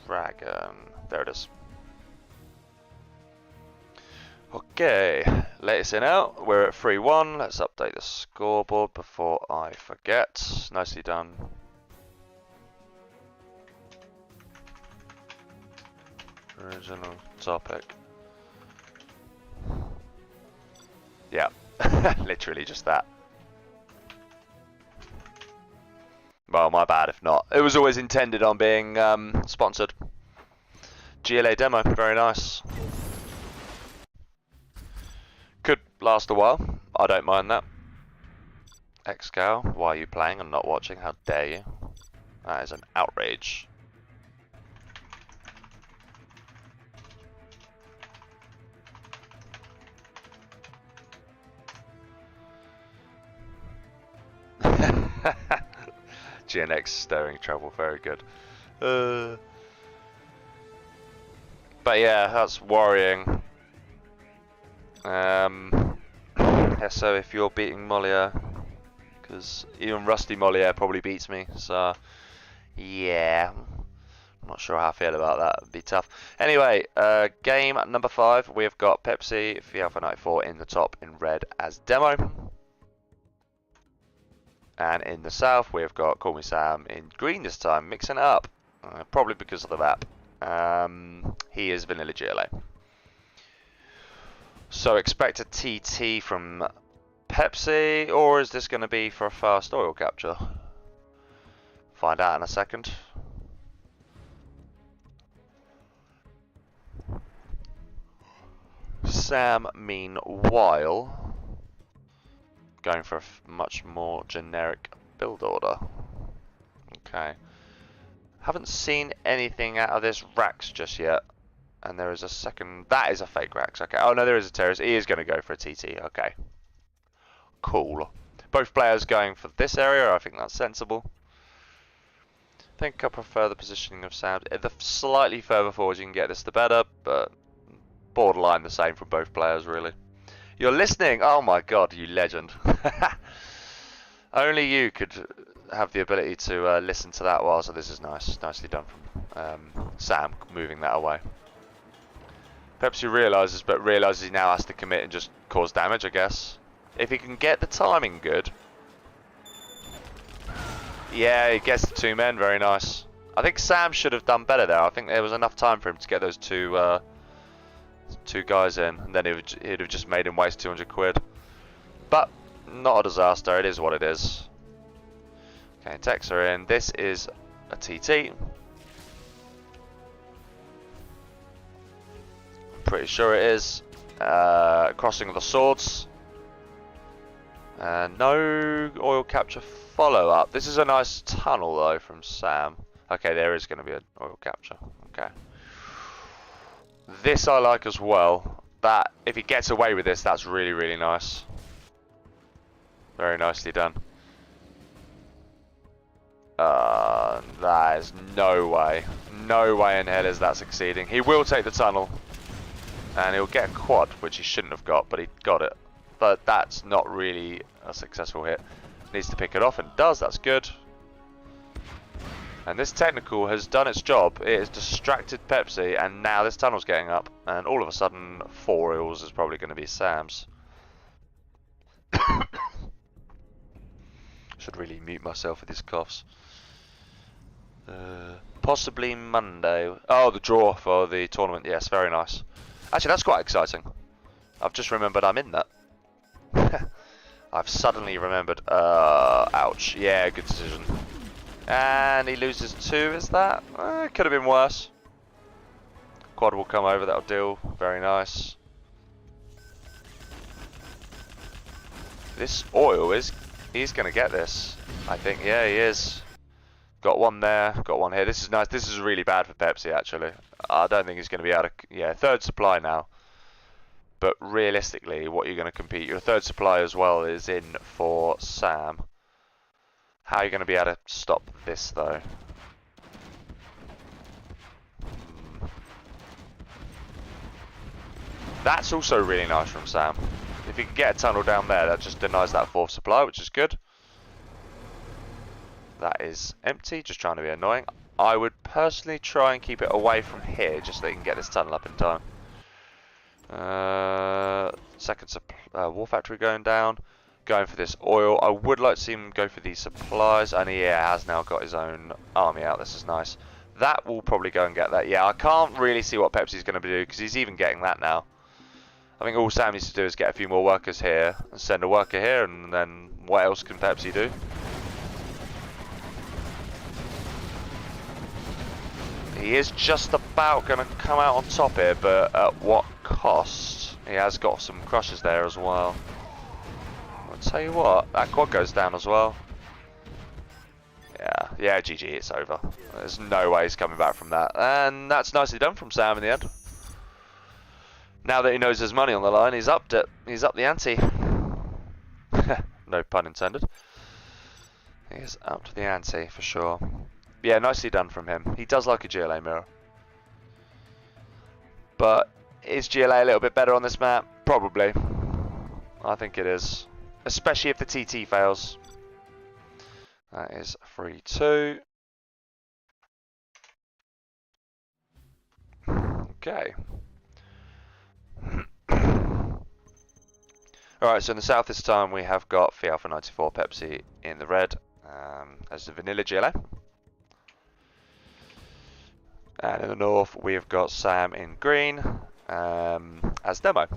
S1: Dragon. There it is. Okay, latest in out. We're at 3-1. Let's update the scoreboard before I forget. Nicely done. Original topic. Yeah, literally just that. Well, my bad if not. It was always intended on being sponsored. GLA demo, very nice. Could last a while. I don't mind that. X-Gal, why are you playing and not watching? How dare you? That is an outrage. GNX stirring trouble, very good. But yeah, that's worrying. Yeah, so if you're beating Moliere, because even Rusty Moliere probably beats me, so yeah, I'm not sure how I feel about that. It'd be tough. Anyway, game number 5, we've got Pepsi, Phialpha94 in the top in red as demo. And in the south, we've got CallMeSam in green this time, mixing it up. Probably because of the map. He is Vanilla GLA. So expect a TT from Pepsi, or is this going to be for a fast oil capture? Find out in a second. Sam, meanwhile, going for a much more generic build order. Okay. Haven't seen anything out of this Rax just yet. And there is a second. That is a fake Rax. Okay. Oh no, there is a terrorist. He is going to go for a TT. Okay. Cool. Both players going for this area. I think that's sensible. I think I prefer the positioning of Sam. The slightly further forward you can get this, the better. But borderline the same from both players, really. You're listening. Oh my god, you legend. Only you could have the ability to listen to that while. So this is nice. Nicely done from Sam moving that away. Pepsi realises, but realises he now has to commit and just cause damage, I guess. If he can get the timing good. Yeah, he gets the 2 men, very nice. I think Sam should have done better there. I think there was enough time for him to get those two guys in, and then he'd have just made him waste 200 quid. But, not a disaster, it is what it is. Okay, techs are in. This is a TT. Pretty sure it is. Crossing of the swords. No oil capture follow up. This is a nice tunnel though from Sam. Okay, there is going to be an oil capture. Okay. This I like as well. That if he gets away with this, that's really, really nice. Very nicely done. That is no way in hell is that succeeding. He will take the tunnel. And he'll get a quad, which he shouldn't have got, but he got it. But that's not really a successful hit. Needs to pick it off, and does. That's good. And this technical has done its job. It has distracted Pepsi, and now this tunnel's getting up. And all of a sudden, 4 oils is probably going to be Sam's. Should really mute myself with these coughs. Possibly Monday. Oh, the draw for the tournament. Yes, very nice. Actually, that's quite exciting. I've just remembered I'm in that. I've suddenly remembered. Ouch. Yeah, good decision. And he loses 2, is that? It could have been worse. Quad will come over, that'll deal. Very nice. This oil he's going to get this. I think, yeah, he is. Got one there, got one here. This is nice. This is really bad for Pepsi, actually. I don't think he's going to be able to... Yeah, 3rd supply now. But realistically, what you're going to compete... Your 3rd supply as well is in for Sam. How are you going to be able to stop this, though? That's also really nice from Sam. If he can get a tunnel down there, that just denies that 4th supply, which is good. That is empty, just trying to be annoying. I would personally try and keep it away from here, just so they can get this tunnel up in time. Second war factory going down. Going for this oil. I would like to see him go for these supplies, and he has now got his own army out. This is nice. That will probably go and get that. Yeah, I can't really see what Pepsi's going to do, because he's even getting that now. I think all Sam needs to do is get a few more workers here, and send a worker here, and then what else can Pepsi do? He is just about going to come out on top here, but at what cost? He has got some crushers there as well. Tell you what, that quad goes down as well. Yeah, GG, it's over. There's no way he's coming back from that. And that's nicely done from Sam in the end. Now that he knows there's money on the line, he's upped it. He's up the ante. No pun intended. He's up to the ante for sure. Yeah, nicely done from him. He does like a GLA mirror. But is GLA a little bit better on this map? Probably. I think it is. Especially if the TT fails. That is 3-2. Okay. Alright, so in the south this time we have got Phialpha94 Pepsi in the red as the vanilla GLA. And in the north we have got Sam in green as demo.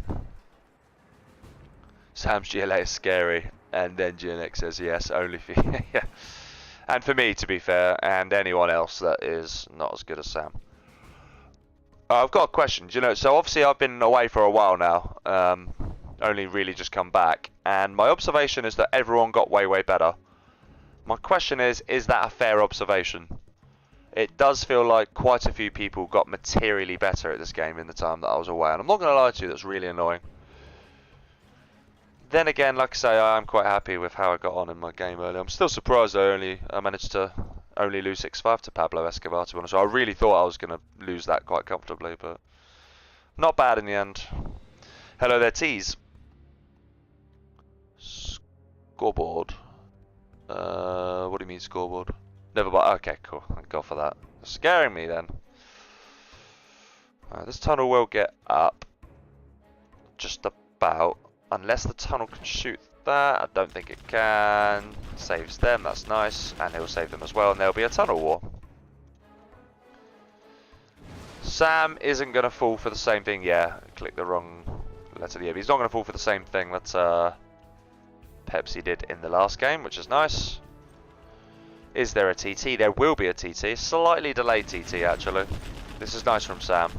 S1: Sam's GLA is scary, and then GNX says yes, only for yeah. And for me, to be fair, and anyone else that is not as good as Sam. I've got a question. You know, so obviously I've been away for a while now, only really just come back, and my observation is that everyone got way better. My question is that a fair observation? It does feel like quite a few people got materially better at this game in the time that I was away, and I'm not going to lie to you, that's really annoying. Then again, like I say, I am quite happy with how I got on in my game earlier. I'm still surprised I managed to only lose 6-5 to Pablo Escobar, to be honest. I really thought I was going to lose that quite comfortably, but not bad in the end. Hello there, Tees. Scoreboard. What do you mean scoreboard? Never mind. Okay, cool. Thank God for that. It's scaring me then. This tunnel will get up. Just about. Unless the tunnel can shoot that. I don't think it can. Saves them, that's nice. And he'll save them as well, and there'll be a tunnel war. Sam isn't going to fall for the same thing. Yeah, click the wrong letter. Yeah, but he's not going to fall for the same thing that Pepsi did in the last game, which is nice. Is there a TT? There will be a TT. Slightly delayed TT, actually. This is nice from Sam.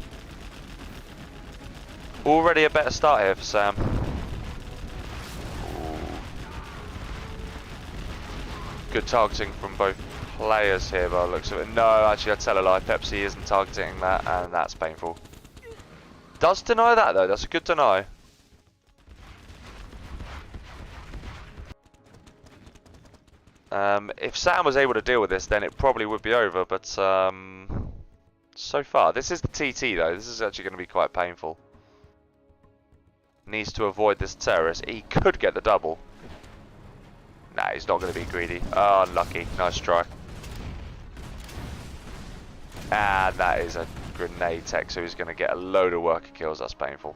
S1: Already a better start here for Sam. Good targeting from both players here by the looks of it. No, actually I tell a lie, Pepsi isn't targeting that, and that's painful. Does deny that though, that's a good deny. If Sam was able to deal with this, then it probably would be over, but so far, this is the TT though, this is actually going to be quite painful. Needs to avoid this terrorist. He could get the double. Nah, he's not going to be greedy. Oh, unlucky. Nice try. And that is a grenade tech, so he's going to get a load of worker kills. That's painful.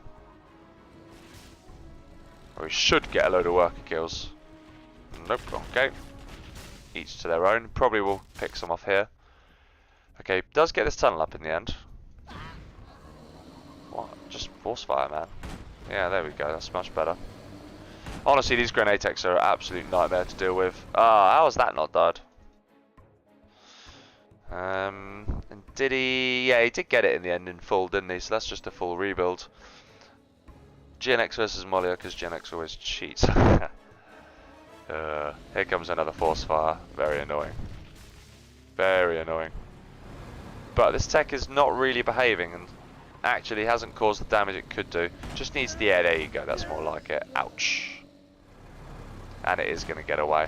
S1: Or he should get a load of worker kills. Nope. Okay. Each to their own. Probably will pick some off here. Okay, does get this tunnel up in the end. What? Just force fire, man. Yeah, there we go. That's much better. Honestly, these grenade techs are an absolute nightmare to deal with. Ah, how has that not died? And did he... Yeah, he did get it in the end in full, didn't he? So that's just a full rebuild. GNX versus Molia, because GNX always cheats. Here comes another force fire. Very annoying. Very annoying. But this tech is not really behaving and actually hasn't caused the damage it could do. Just needs the air. There you go. That's more like it. Ouch. And it is going to get away.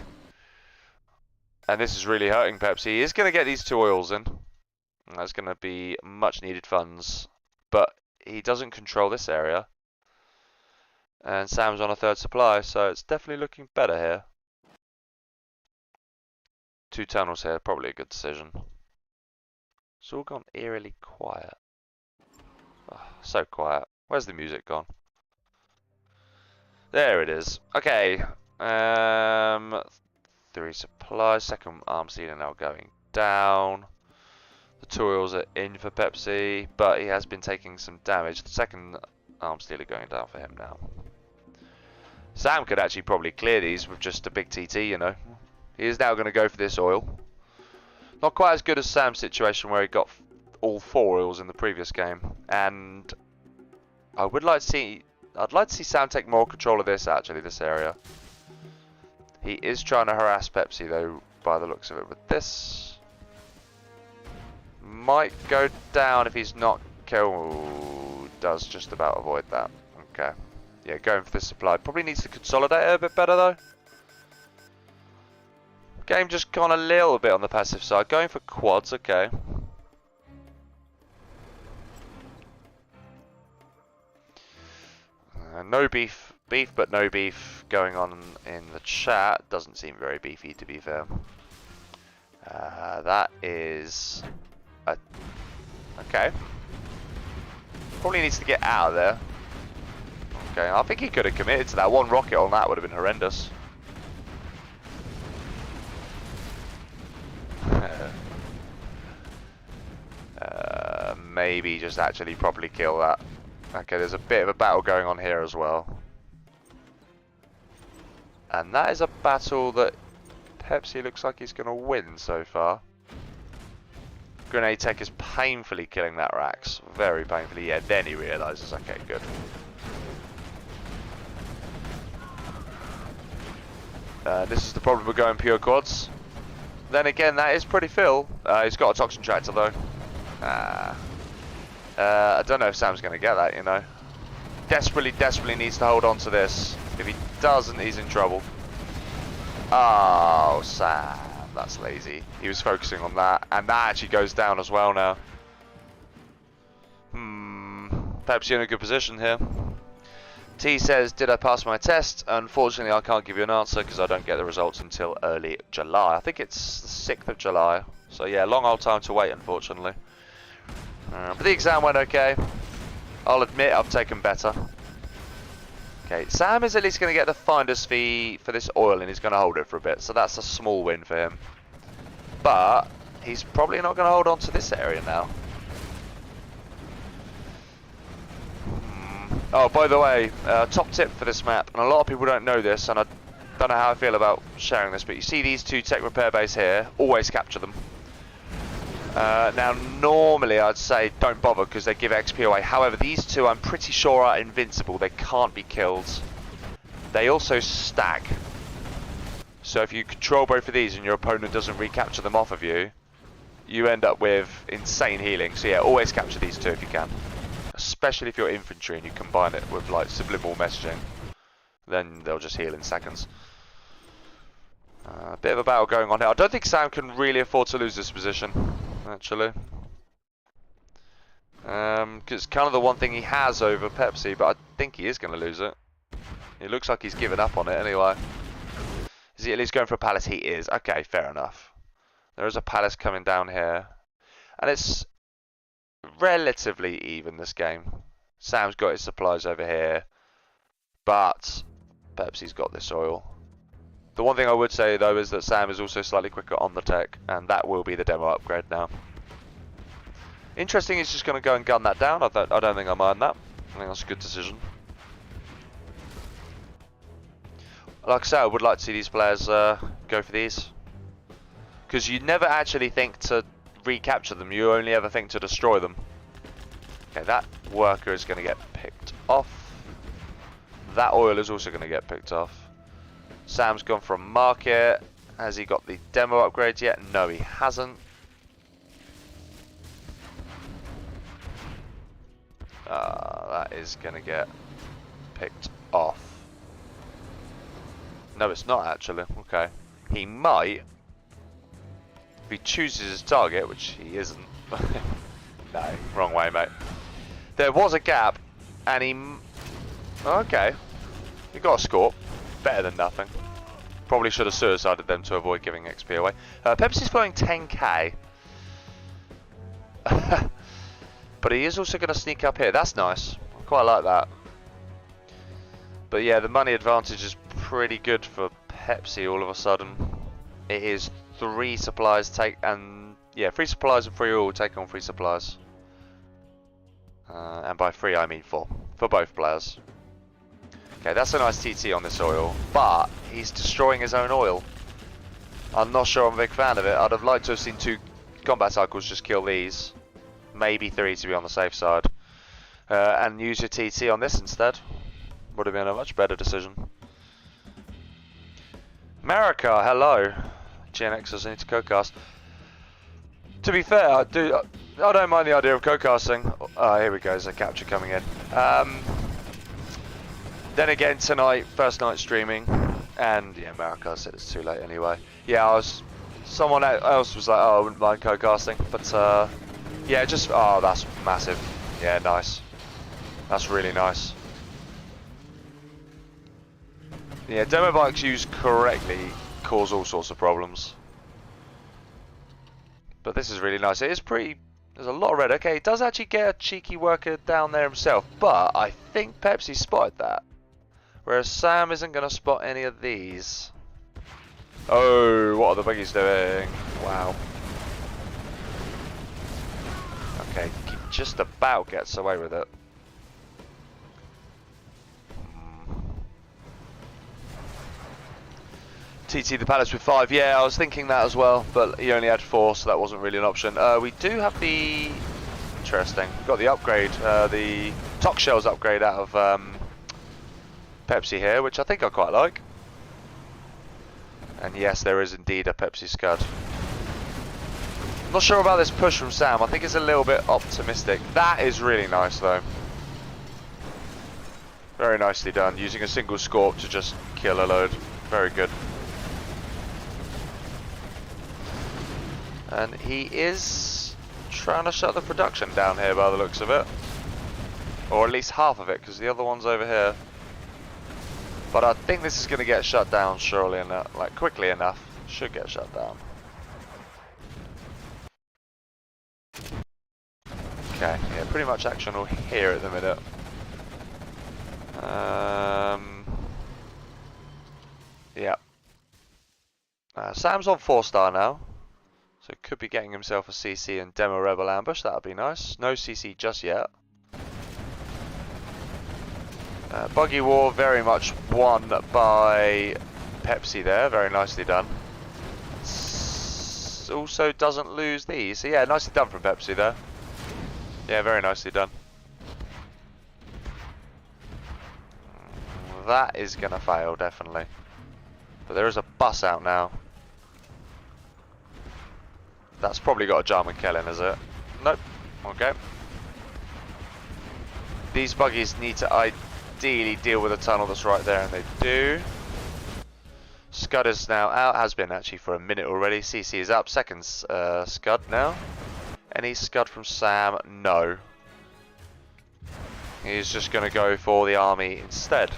S1: And this is really hurting Pepsi. He is going to get these 2 oils in. And that's going to be much needed funds. But he doesn't control this area. And Sam's on a 3rd supply, so it's definitely looking better here. 2 tunnels here, probably a good decision. It's all gone eerily quiet. Oh, so quiet. Where's the music gone? There it is. Okay. 3 supplies. 2nd arms dealer now going down. The 2 oils are in for Pepsi, but he has been taking some damage. The 2nd arms dealer going down for him now. Sam could actually probably clear these with just a big TT, you know. He is now going to go for this oil. Not quite as good as Sam's situation where he got all 4 oils in the previous game. And I would like to see... I'd like to see Sam take more control of this, actually, this area. He is trying to harass Pepsi though, by the looks of it. With this, might go down if he's not killed. Does just about avoid that. Okay. Yeah, going for this supply. Probably needs to consolidate it a bit better though. Game just gone a little bit on the passive side. Going for quads, okay. No beef, but no beef going on in the chat. Doesn't seem very beefy, to be fair. That is... okay. Probably needs to get out of there. Okay, I think he could have committed to that. One rocket on that would have been horrendous. Maybe just actually properly kill that. Okay, there's a bit of a battle going on here as well. And that is a battle that Pepsi looks like he's going to win so far. Grenade Tech is painfully killing that Rax. Very painfully, yeah. Then he realises, okay, good. This is the problem with going pure quads. Then again, that is pretty Phil. He's got a Toxin Tractor though. I don't know if Sam's going to get that, you know. Desperately needs to hold on to this. If he doesn't, he's in trouble. Oh, Sam. That's lazy. He was focusing on that. And that actually goes down as well now. Pepsi in a good position here. T says, did I pass my test? Unfortunately, I can't give you an answer because I don't get the results until early July. I think it's the 6th of July. So yeah, long old time to wait, unfortunately. But the exam went okay. I'll admit I've taken better. Okay, Sam is at least going to get the finder's fee for this oil and he's going to hold it for a bit. So that's a small win for him. But he's probably not going to hold on to this area now. Oh, by the way, top tip for this map, and a lot of people don't know this, and I don't know how I feel about sharing this, but you see these two tech repair bays here, always capture them. Now, normally I'd say don't bother because they give XP away. However, these two I'm pretty sure are invincible. They can't be killed. They also stack. So if you control both of these and your opponent doesn't recapture them off of you, you end up with insane healing. So yeah, always capture these two if you can. Especially if you're infantry and you combine it with like subliminal messaging. Then they'll just heal in seconds. A bit of a battle going on here. I don't think Sam can really afford to lose this position, actually. Because it's kind of the one thing he has over Pepsi, but I think he is going to lose it. It looks like he's given up on it anyway. Is he at least going for a palace? He is. Okay, fair enough. There is a palace coming down here. And it's relatively even, this game. Sam's got his supplies over here. But Pepsi's got this oil. The one thing I would say though is that Sam is also slightly quicker on the tech, and that will be the demo upgrade now. Interesting, he's just going to go and gun that down. I don't think I mind that. I think that's a good decision. Like I said, I would like to see these players go for these. Because you never actually think to recapture them, you only ever think to destroy them. Okay, that worker is going to get picked off. That oil is also going to get picked off. Sam's gone from market. Has he got the demo upgrades yet? No, he hasn't. That is going to get picked off. No, it's not actually. Okay. He might. If he chooses his target, which he isn't. No, wrong way, mate. There was a gap, and he... Okay. He got a score. Better than nothing. Probably should have suicided them to avoid giving XP away. Pepsi's throwing 10k. But he is also going to sneak up here. That's nice. I quite like that. But yeah, the money advantage is pretty good for Pepsi all of a sudden. It is 3 supplies take, and yeah, 3 supplies and 3 oil take on 3 supplies. And by 3 I mean 4 for both players. Okay, that's a nice TT on this oil, but he's destroying his own oil. I'm not sure I'm a big fan of it. I'd have liked to have seen 2 combat cycles just kill these. Maybe 3 to be on the safe side. And use your TT on this instead. Would have been a much better decision. America, hello. Gen Xers need to co-cast. To be fair, I don't mind the idea of co-casting. Oh, here we go, there's a capture coming in. Then again, tonight, first night streaming, and yeah, America said it's too late anyway. Yeah, someone else was like, oh, I wouldn't mind co-casting, but yeah, just, oh, that's massive. Yeah, nice. That's really nice. Yeah, demo bikes used correctly cause all sorts of problems. But this is really nice. It is pretty... There's a lot of red. Okay, he does actually get a cheeky worker down there himself. But I think Pepsi spotted that. Whereas Sam isn't going to spot any of these. Oh, what are the buggies doing? Wow. Okay, he just about gets away with it. TT the Palace with 5, yeah, I was thinking that as well, but he only had 4, so that wasn't really an option. We do have the... Interesting, we've got the upgrade, the Tox Shells upgrade out of Pepsi here, which I think I quite like. And yes, there is indeed a Pepsi Scud. Not sure about this push from Sam, I think it's a little bit optimistic. That is really nice though. Very nicely done, using a single Scorp to just kill a load. Very good. And he is trying to shut the production down here by the looks of it. Or at least half of it, because the other one's over here. But I think this is going to get shut down surely enough, like quickly enough. Should get shut down. Okay, yeah, pretty much actional here at the minute. Yeah. Sam's on 4-star now. So could be getting himself a CC and Demo Rebel ambush, that would be nice. No CC just yet. Buggy War very much won by Pepsi there, very nicely done. Also doesn't lose these, so yeah, nicely done from Pepsi there. Yeah, very nicely done. That is going to fail, definitely. But there is a bus out now. That's probably got a Jarman Kellen, is it? Nope. Okay. These buggies need to ideally deal with a tunnel that's right there, and they do. Scud is now out, has been actually for a minute already. CC is up, second Scud now. Any Scud from Sam? No. He's just going to go for the army instead.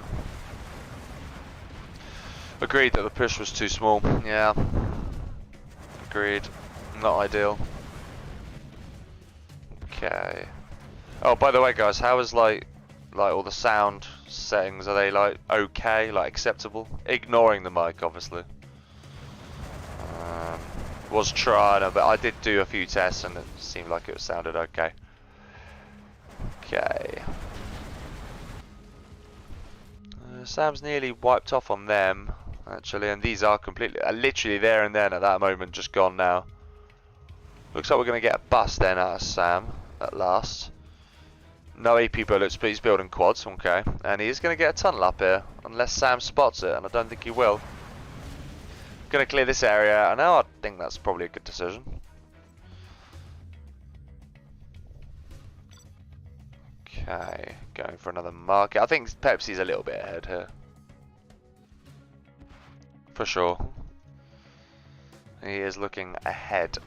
S1: Agreed that the push was too small. Yeah. Agreed. Not ideal. Okay. Oh, by the way, guys, how is like all the sound settings? Are they like okay, like acceptable? Ignoring the mic, obviously. Was trying, but I did do a few tests and it seemed like it sounded okay. Okay. Sam's nearly wiped off on them, actually, and these are completely, literally there and then at that moment, just gone now. Looks like we're going to get a bust then out of Sam at last. No AP bullets, but he's building quads, okay. And he is going to get a tunnel up here, unless Sam spots it, and I don't think he will. Going to clear this area, and now I think that's probably a good decision. Okay, going for another market. I think Pepsi's a little bit ahead here. For sure. He is looking ahead.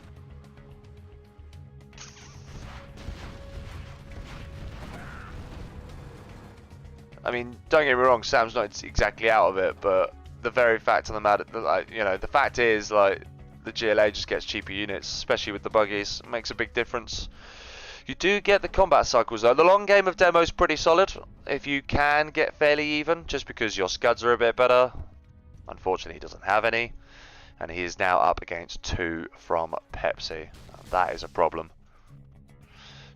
S1: I mean, don't get me wrong, Sam's not exactly out of it, but the very fact of the matter, like, you know, the fact is, like, the GLA just gets cheaper units, especially with the buggies. It makes a big difference. You do get the combat cycles though. The long game of demo is pretty solid. If you can get fairly even, just because your scuds are a bit better. Unfortunately, he doesn't have any, and he is now up against 2 from Pepsi. That is a problem.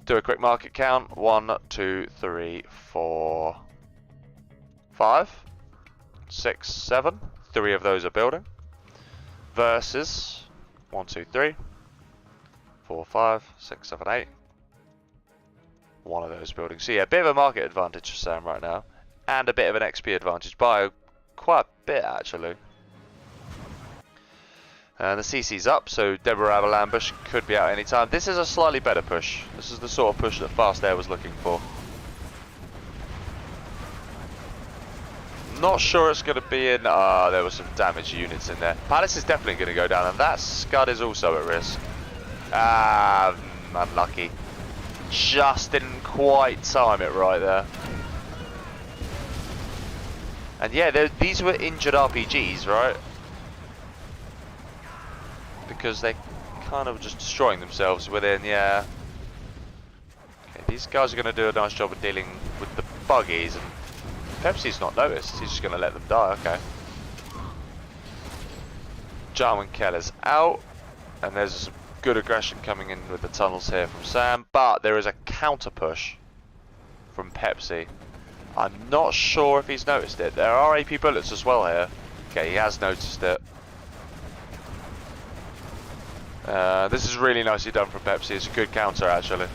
S1: Do a quick market count. 1, 2, 3, 4, 5, 6, 7. 3 of those are building. Versus 1, 2, 3, 4, 5, 6, 7, 8. One of those buildings. So yeah, a bit of a market advantage for Sam right now, and a bit of an XP advantage by quite a bit actually. The CC's up, so Deborah ambush could be out any time. This is a slightly better push. This is the sort of push that Fast Air was looking for. Not sure it's going to be in... there were some damaged units in there. Palace is definitely going to go down, and that Scud is also at risk. Unlucky. Just didn't quite time it right there. And yeah, these were injured RPGs, right? Because they're kind of just destroying themselves within, yeah. Okay, these guys are going to do a nice job of dealing with the buggies, and Pepsi's not noticed. He's just going to let them die, okay. Jarman Keller's out, and there's some good aggression coming in with the tunnels here from Sam, but there is a counter push from Pepsi. I'm not sure if he's noticed it. There are AP bullets as well here. Okay, he has noticed it. This is really nicely done from Pepsi. It's a good counter, actually.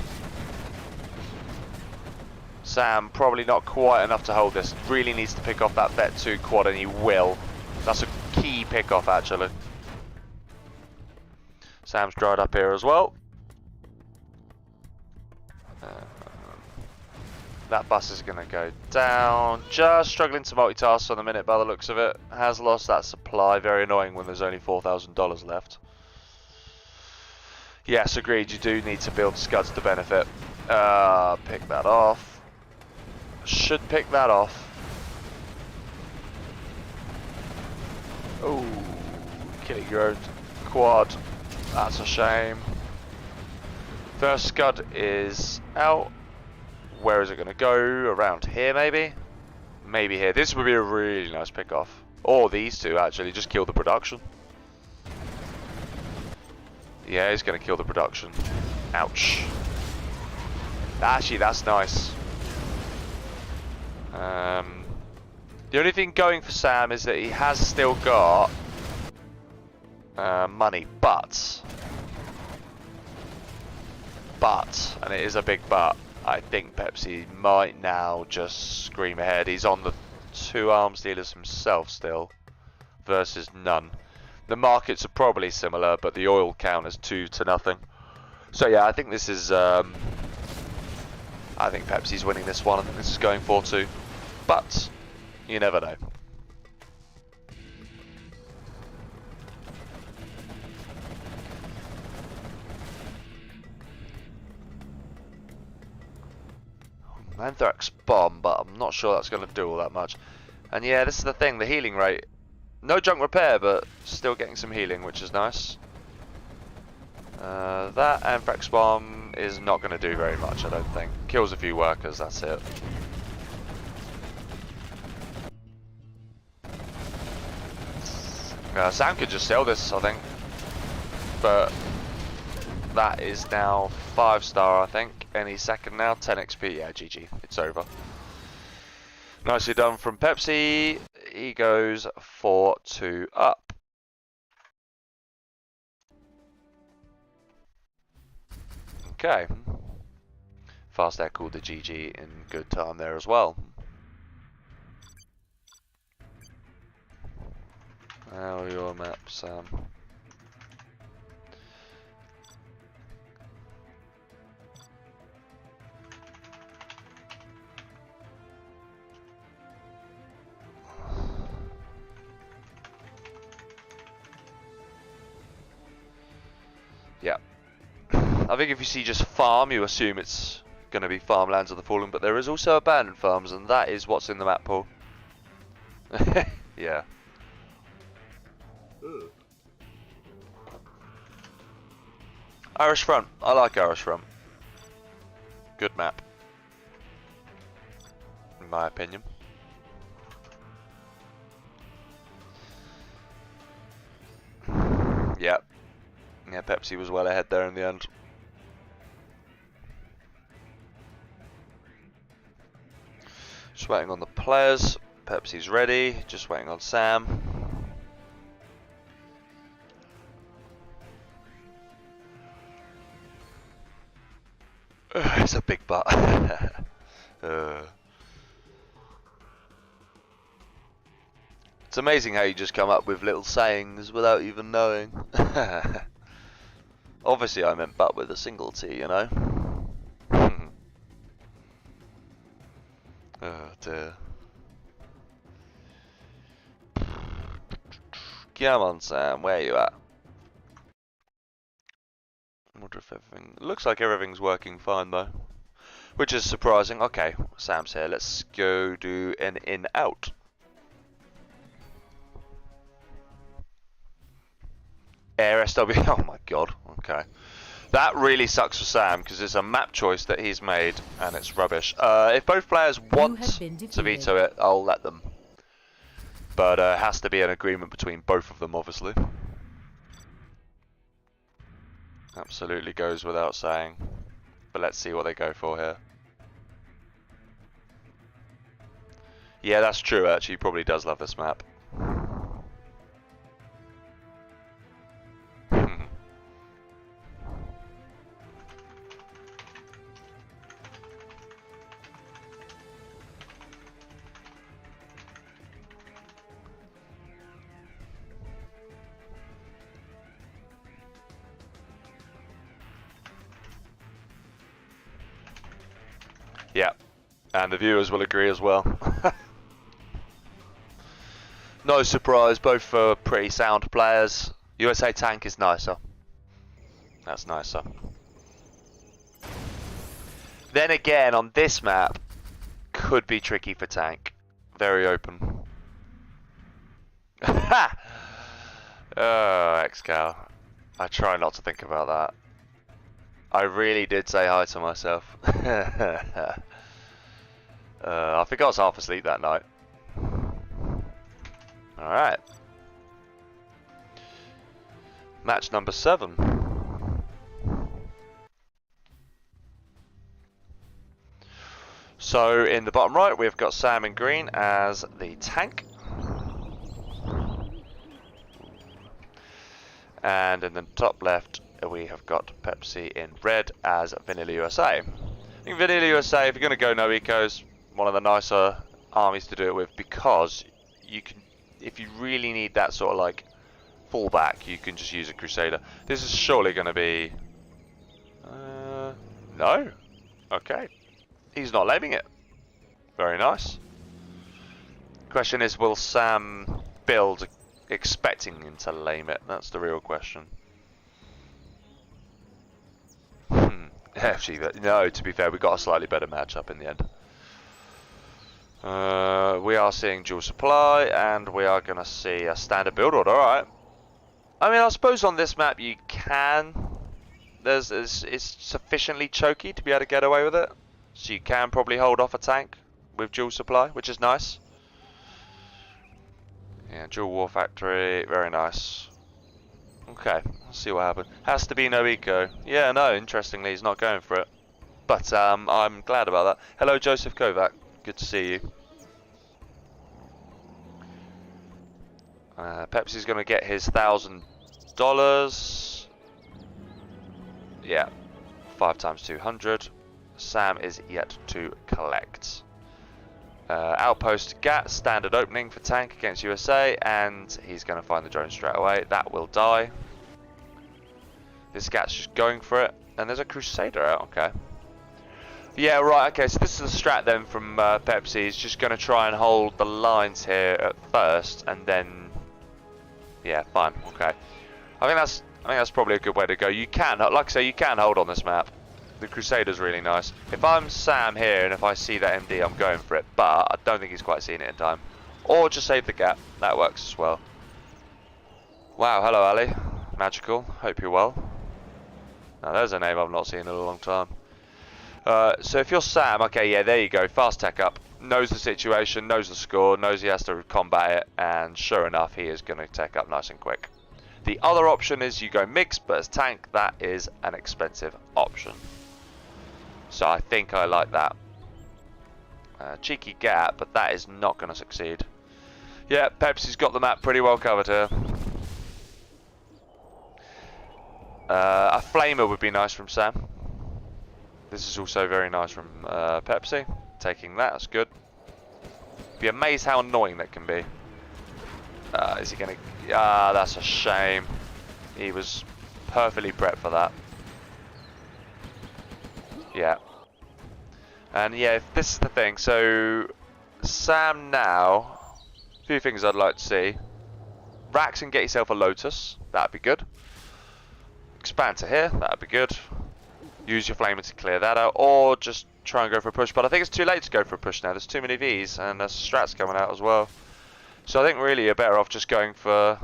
S1: Sam, probably not quite enough to hold this. Really needs to pick off that Vet 2 quad, and he will. That's a key pick off, actually. Sam's dried up here as well. That bus is going to go down. Just struggling to multitask for the minute by the looks of it. Has lost that supply. Very annoying when there's only $4,000 left. Yes, agreed. You do need to build scuds to benefit. Pick that off. Should pick that off. Oh, killing your own quad. That's a shame. First scud is out. Where is it going to go? Around here, maybe? Maybe here. This would be a really nice pick off. Or these two, actually. Just kill the production. Yeah, he's going to kill the production. Ouch. Actually, that's nice. The only thing going for Sam is that he has still got money, but, and it is a big but, I think Pepsi might now just scream ahead. He's on the 2 arms dealers himself still, versus none. The markets are probably similar, but the oil count is 2-0. So yeah, I think this is, I think Pepsi's winning this one. I think this is going 4-2, but you never know. Anthrax bomb, but I'm not sure that's going to do all that much. And yeah, this is the thing, the healing rate. No junk repair, but still getting some healing, which is nice. That Anthrax bomb is not going to do very much, I don't think. Kills a few workers, that's it. Sam could just sell this, I think. But that is now 5-star, I think. Any second now, 10 XP. Yeah, GG. It's over. Nicely done from Pepsi. He goes 4-2 up. Okay. Fast Air called the GG in good time there as well. How are your maps, Sam? Yeah. I think if you see just farm, you assume it's going to be farmlands of the Fallen, but there is also abandoned farms, and that is what's in the map pool. Yeah. Irish Front. I like Irish Front. Good map, in my opinion. Yeah. Yeah, Pepsi was well ahead there in the end. Just waiting on the players. Pepsi's ready. Just waiting on Sam. It's a big butt. It's amazing how you just come up with little sayings without even knowing. Obviously I meant but with a single T, you know. Oh dear. Come on, Sam, where are you at? I wonder if everything... Looks like everything's working fine though. Which is surprising. Okay, Sam's here. Let's go do an in-out. Air SW. Oh my god. Okay. That really sucks for Sam because it's a map choice that he's made and it's rubbish. If both players want to veto it, I'll let them. But it has to be an agreement between both of them, obviously. Absolutely goes without saying. But let's see what they go for here. Yeah, that's true actually. He probably does love this map. Yeah, and the viewers will agree as well. No surprise, both are pretty sound players. USA Tank is nicer. That's nicer. Then again, on this map, could be tricky for Tank. Very open. Ha! Oh, XCal. I try not to think about that. I really did say hi to myself. I think I was half asleep that night. Alright. Match number 7. So in the bottom right we've got Sam in green as the tank. And in the top left we have got Pepsi in red as Vanilla USA. I think Vanilla USA, if you're going to go no ecos, one of the nicer armies to do it with, because you can, if you really need that sort of like fallback, you can just use a Crusader. This is surely going to be... no? Okay. He's not laming it. Very nice. Question is, will Sam build expecting him to lame it? That's the real question. Actually, no, to be fair, we got a slightly better matchup in the end. We are seeing dual supply, and we are going to see a standard build order. Alright. I mean, I suppose on this map you can. It's sufficiently choky to be able to get away with it. So you can probably hold off a tank with dual supply, which is nice. Yeah, dual war factory, very nice. Okay, let's see what happens. Has to be no eco. Yeah, no, interestingly, he's not going for it. But I'm glad about that. Hello, Joseph Kovac. Good to see you. Pepsi's going to get his $1,000. Yeah, 5 times 200. Sam is yet to collect. Outpost GAT, standard opening for tank against USA, and he's going to find the drone straight away. That will die. This GAT's just going for it, and there's a Crusader out, okay. Yeah, right, okay, so this is the strat then from Pepsi. He's just going to try and hold the lines here at first, and then... yeah, fine, okay. I think that's probably a good way to go. You can, like I say, you can hold on this map. The Crusader's really nice. If I'm Sam here and if I see that MD, I'm going for it. But I don't think he's quite seen it in time. Or just save the gap. That works as well. Wow, hello Ali. Magical. Hope you're well. Now there's a name I've not seen in a long time. So if you're Sam, okay, yeah, there you go. Fast tech up. Knows the situation, knows the score, knows he has to combat it. And sure enough, he is going to tech up nice and quick. The other option is you go mixed, but as tank, that is an expensive option. So I think I like that. Cheeky gap, but that is not going to succeed. Yeah, Pepsi's got the map pretty well covered here. A flamer would be nice from Sam. This is also very nice from Pepsi. Taking that, that's good. Be amazed how annoying that can be. Is he going to... that's a shame. He was perfectly prepped for that. Yeah. And yeah, this is the thing. So Sam now, a few things I'd like to see. Rax and get yourself a Lotus. That'd be good. Expand to here. That'd be good. Use your flamer to clear that out, or just try and go for a push. But I think it's too late to go for a push now. There's too many Vs, and there's strats coming out as well. So I think really you're better off just going for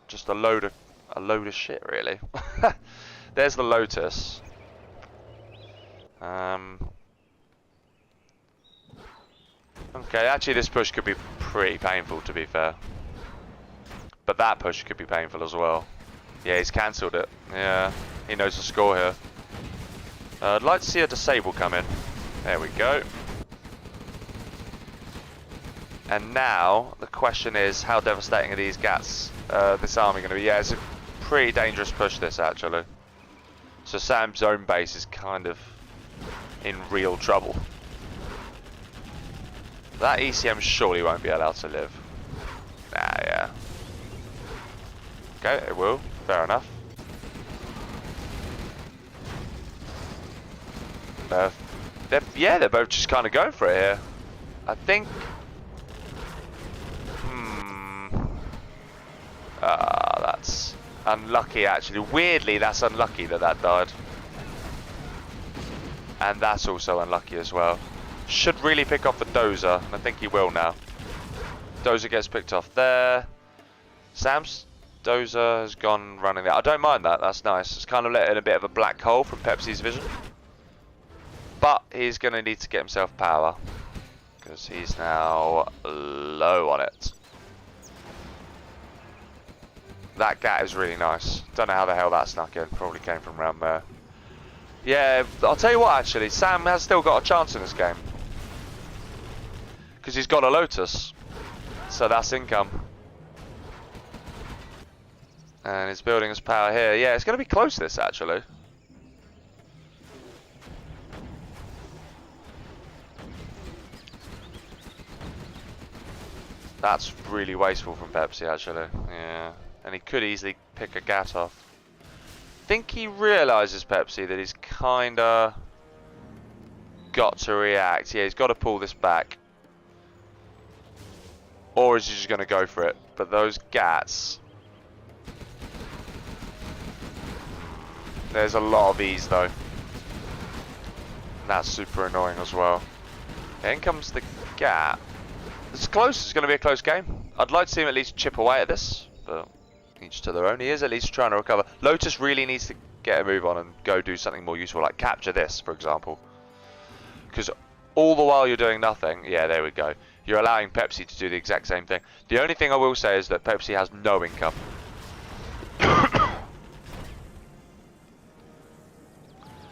S1: just a load of shit, really. There's the Lotus. Okay, actually this push could be pretty painful, to be fair. But that push could be painful as well. Yeah, he's cancelled it. Yeah, he knows the score here. I'd like to see a disable come in. There we go. And now the question is, how devastating are these gats, this army going to be? Yeah, it's a pretty dangerous push, this, actually. So Sam's own base is kind of in real trouble. That ECM surely won't be allowed to live. Nah, yeah. Okay, it will. Fair enough. They're both just kind of going for it here. I think... that's unlucky, actually. Weirdly, that's unlucky that that died. And that's also unlucky as well. Should really pick off the Dozer, and I think he will now. Dozer gets picked off there. Sam's Dozer has gone running there. I don't mind that, that's nice. It's kind of let in a bit of a black hole from Pepsi's vision. But he's going to need to get himself power, because he's now low on it. That gat is really nice. Don't know how the hell that snuck in. Probably came from around there. Yeah, I'll tell you what, actually. Sam has still got a chance in this game. Because he's got a Lotus. So that's income. And he's building his power here. Yeah, it's going to be close, this, actually. That's really wasteful from Pepsi, actually. Yeah. And he could easily pick a gat off. I think he realises, Pepsi, that he's kinda got to react. Yeah, he's got to pull this back. Or is he just gonna go for it? But those gats... There's a lot of these, though. That's super annoying as well. In comes the gat. It's close, it's going to be a close game. I'd like to see him at least chip away at this, but each to their own. He is at least trying to recover. Lotus really needs to get a move on and go do something more useful, like capture this, for example. Because all the while you're doing nothing, yeah, there we go. You're allowing Pepsi to do the exact same thing. The only thing I will say is that Pepsi has no income.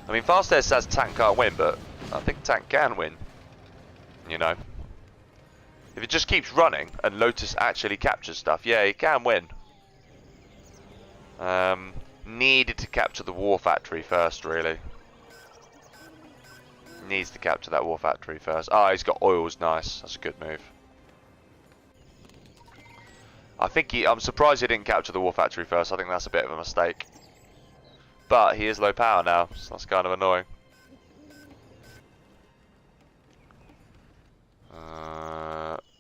S1: I mean, Fast Air says Tank can't win, but I think Tank can win. You know. If it just keeps running and Lotus actually captures stuff, yeah, he can win. Needed to capture the War Factory first, really. Needs to capture that War Factory first. Ah, he's got oils, nice. That's a good move. I'm surprised he didn't capture the War Factory first. I think that's a bit of a mistake. But he is low power now, so that's kind of annoying.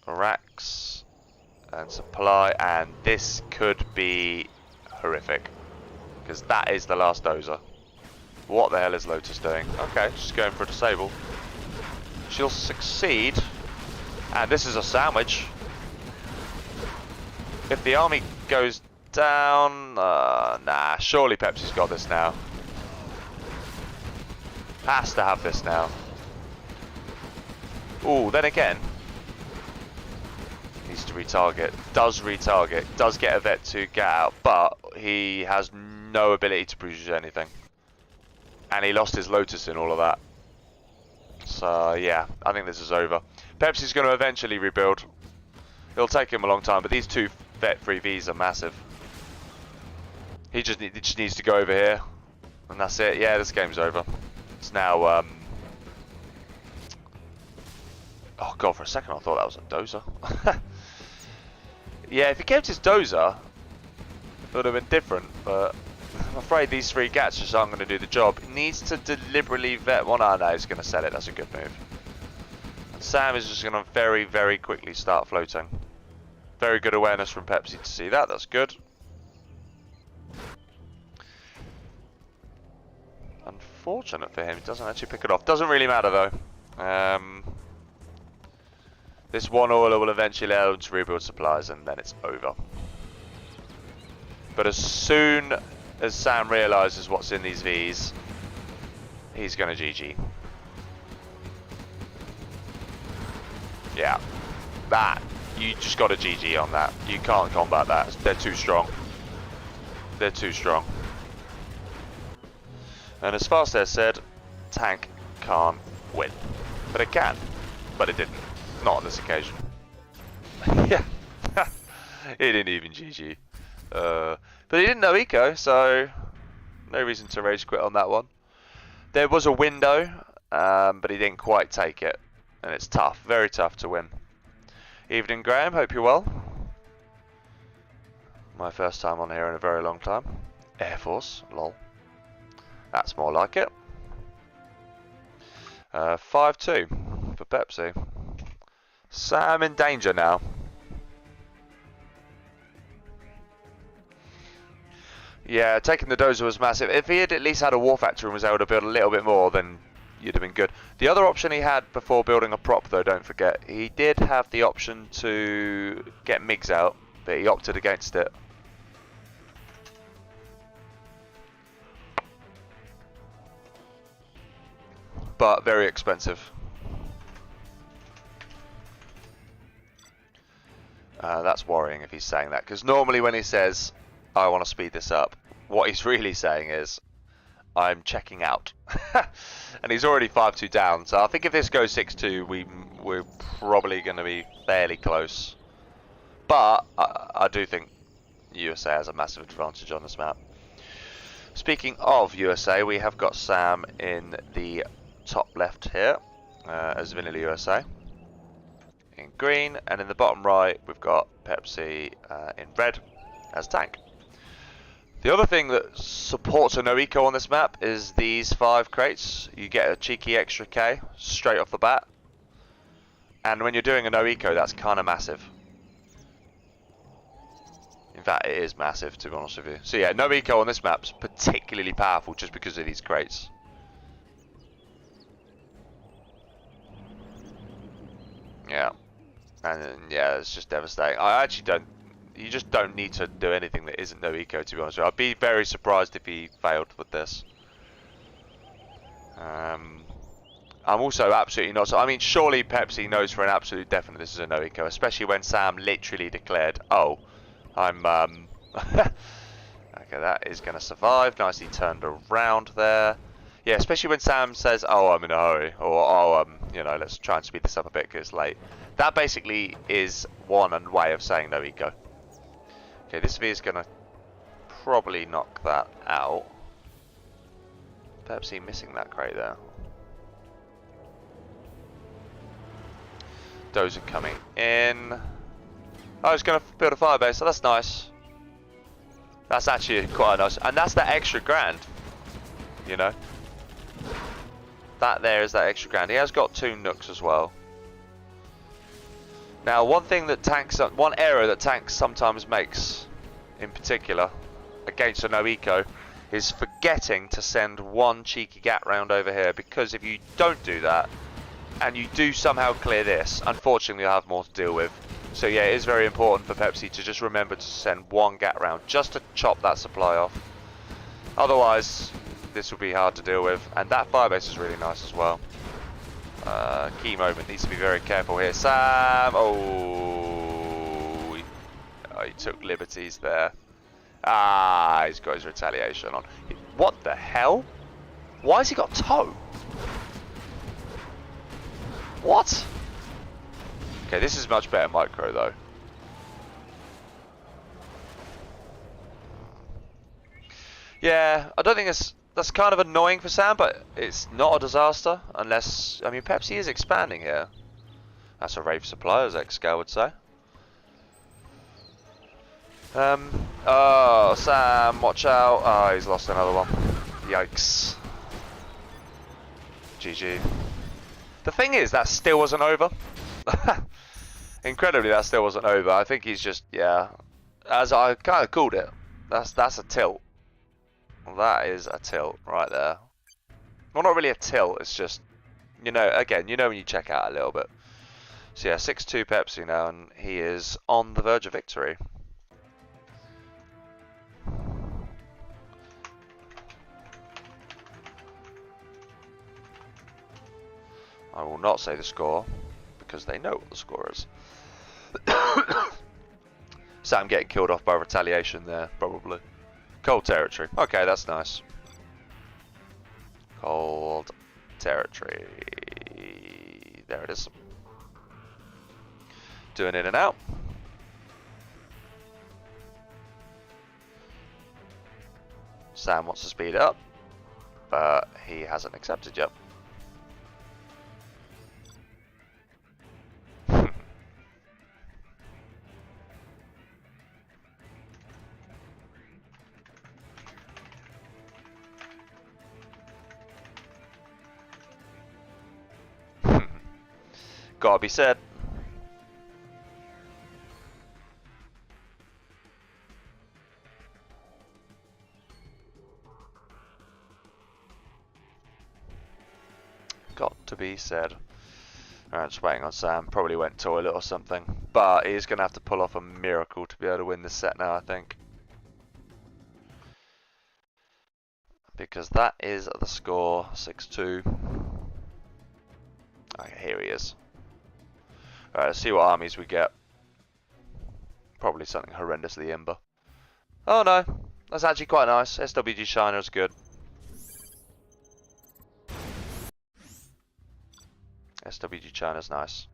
S1: Racks and supply, and this could be horrific because that is the last Dozer. What the hell is Lotus doing? Okay, she's going for a disable. She'll succeed, and this is a sandwich. If the army goes down, nah, surely Pepsi's got this now. Has to have this now. Ooh, then again, needs to retarget, does get a vet to get out, but he has no ability to produce anything. And he lost his Lotus in all of that. So yeah, I think this is over. Pepsi's going to eventually rebuild. It'll take him a long time, but these two vet free Vs are massive. He just needs to go over here, and that's it. Yeah, this game's over. It's now oh god, for a second I thought that was a Dozer. Yeah, if he kept his Dozer, it would have been different, but I'm afraid these 3 gats just aren't going to do the job. He needs to deliberately vet one. Oh no, he's going to sell it. That's a good move. And Sam is just going to very, very quickly start floating. Very good awareness from Pepsi to see that. That's good. Unfortunate for him, he doesn't actually pick it off. Doesn't really matter though. This one oiler will eventually allow him to rebuild supplies, and then it's over. But as soon as Sam realises what's in these Vs, he's going to GG. Yeah, that, you just got to GG on that. You can't combat that. They're too strong. They're too strong. And as Fast said, tank can't win. But it can. But it didn't. Not on this occasion. Yeah. He didn't even GG. But he didn't know eco, so no reason to rage quit on that one. There was a window, but he didn't quite take it. And it's tough. Very tough to win. Evening, Graham. Hope you're well. My first time on here in a very long time. Air Force. Lol. That's more like it. 5-2 for Pepsi. Sam in danger now. Yeah, taking the dozer was massive. If he had at least had a war factory and was able to build a little bit more, then you'd have been good. The other option he had before building a prop, though, don't forget, he did have the option to get MiGs out, but he opted against it. But very expensive. That's worrying if he's saying that, because normally when he says, I want to speed this up, what he's really saying is, I'm checking out. And he's already 5-2 down, so I think if this goes 6-2, we're probably going to be fairly close. But I do think USA has a massive advantage on this map. Speaking of USA, we have got Sam in the top left here as Vanilla USA in green, and in the bottom right we've got Pepsi in red as tank. The other thing that supports a no eco on this map is these 5 crates. You get a cheeky extra K straight off the bat, and when you're doing a no eco, that's kind of massive. In fact, it is massive, to be honest with you. So yeah, no eco on this map's particularly powerful just because of these crates. Yeah, and yeah, it's just devastating. I actually don't. You just don't need to do anything that isn't no eco, to be honest with you. I'd be very surprised if he failed with this. I'm also absolutely not. So I mean, surely Pepsi knows for an absolute definite this is a no eco, especially when Sam literally declared, "Oh, I'm." Okay, that is going to survive. Nicely turned around there. Yeah, especially when Sam says, "Oh, I'm in a hurry," or "Oh, you know, let's try and speed this up a bit because it's late." That basically is one way of saying no eco. Okay, this V is going to probably knock that out. Pepsi missing that crate there. Dozer coming in. Oh, he's going to build a firebase, so that's nice. That's actually quite nice. And that's that extra grand, you know. That there is that extra grand. He has got 2 nooks as well. Now, one error that tanks sometimes makes, in particular, against a no eco, is forgetting to send 1 cheeky gat round over here. Because if you don't do that, and you do somehow clear this, unfortunately you'll have more to deal with. So yeah, it is very important for Pepsi to just remember to send 1 gat round, just to chop that supply off. Otherwise, this will be hard to deal with. And that firebase is really nice as well. Key moment, needs to be very careful here. Sam! Oh, he took liberties there. Ah, he's got his retaliation on. What the hell? Why has he got tow? What? Okay, this is much better micro though. Yeah, I don't think that's kind of annoying for Sam, but it's not a disaster unless, I mean, Pepsi is expanding here. That's a rave supply, as Xscale would say. Oh, Sam, watch out. Oh, he's lost another one. Yikes. GG. The thing is, that still wasn't over. Incredibly, that still wasn't over. I think he's just, yeah, as I kind of called it, that's a tilt. That is a tilt right there. Well, not really a tilt, it's just, you know, again, you know when you check out a little bit. So yeah, 6-2 Pepsi now, and he is on the verge of victory. I will not say the score, because they know what the score is. Sam getting killed off by retaliation there, probably. Cold territory. Okay, that's nice. Cold territory. There it is. Doing in and out. Sam wants to speed up, but he hasn't accepted yet. Gotta be said. Got to be said. Alright, just waiting on Sam. Probably went toilet or something. But he's going to have to pull off a miracle to be able to win this set now, I think. Because that is the score, 6-2. Okay, here he is. Alright, let's see what armies we get. Probably something horrendously imber. Oh no, that's actually quite nice. SWG China is good. SWG China's nice.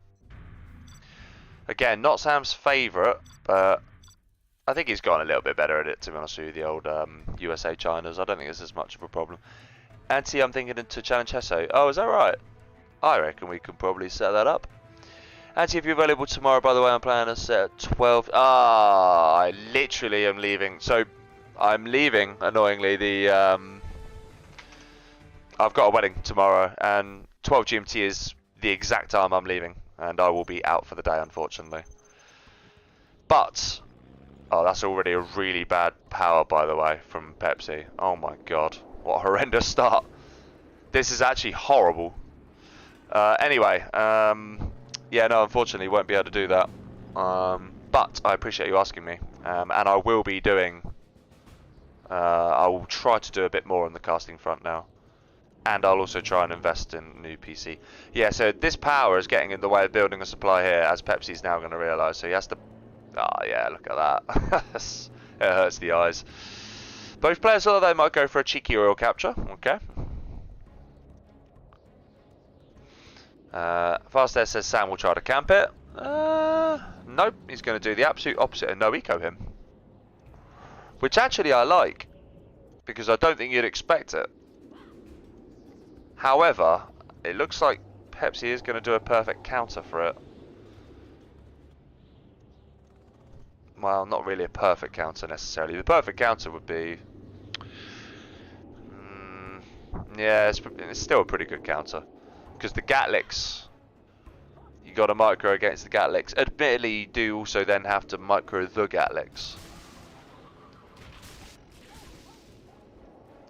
S1: Again, not Sam's favourite, but I think he's gotten a little bit better at it, to be honest with you, the old USA Chinas. I don't think it's as much of a problem. Anti, I'm thinking to challenge Hesso. Oh, is that right? I reckon we can probably set that up. Anti, if you're available tomorrow, by the way, I'm planning a set at 12. Ah, I literally am leaving. So, I'm leaving, annoyingly, the... I've got a wedding tomorrow, and 12 GMT is the exact time I'm leaving, and I will be out for the day, unfortunately. But... Oh, that's already a really bad power, by the way, from Pepsi. Oh my god, what a horrendous start. This is actually horrible. Anyway, yeah, no, unfortunately, won't be able to do that. But I appreciate you asking me, and I will be doing. I will try to do a bit more on the casting front now, and I'll also try and invest in new PC. Yeah, so this power is getting in the way of building a supply here, as Pepsi's now going to realise. So he has to. Oh yeah, look at that. It hurts the eyes. Both players, although they might go for a cheeky oil capture. Okay. Fast Air says Sam will try to camp it. Nope, he's going to do the absolute opposite and no eco him. Which actually I like, because I don't think you'd expect it. However, it looks like Pepsi is going to do a perfect counter for it. Well, not really a perfect counter necessarily. The perfect counter would be... yeah, it's still a pretty good counter. Because the Gatlicks, you got to micro against the Gatlicks. Admittedly, you do also then have to micro the Gatlicks.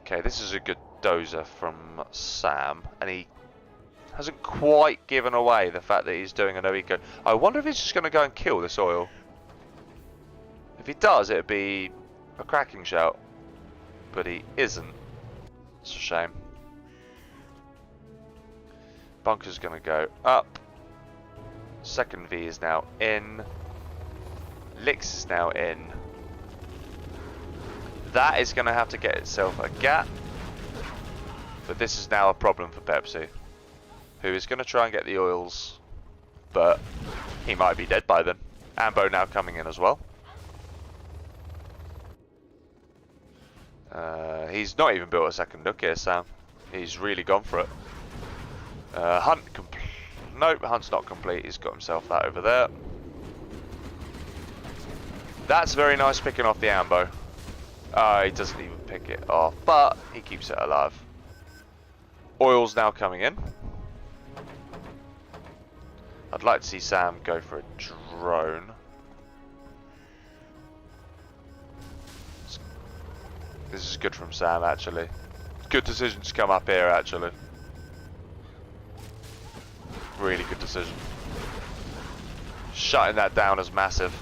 S1: Okay, this is a good dozer from Sam, and he hasn't quite given away the fact that he's doing a no eco. I wonder if he's just going to go and kill this oil. If he does, it'd be a cracking shout, but he isn't. It's a shame. Bunker's going to go up. Second V is now in. Lix is now in. That is going to have to get itself a gap. But this is now a problem for Pepsi, who is going to try and get the oils, but he might be dead by then. Ambo now coming in as well. He's not even built a second nook here, Sam. He's really gone for it. Hunt complete. Nope, Hunt's not complete. He's got himself that over there. That's very nice picking off the ambo. He doesn't even pick it off, but he keeps it alive. Oil's now coming in. I'd like to see Sam go for a drone. This is good from Sam, actually. Good decision to come up here, actually. Really good decision. Shutting that down is massive.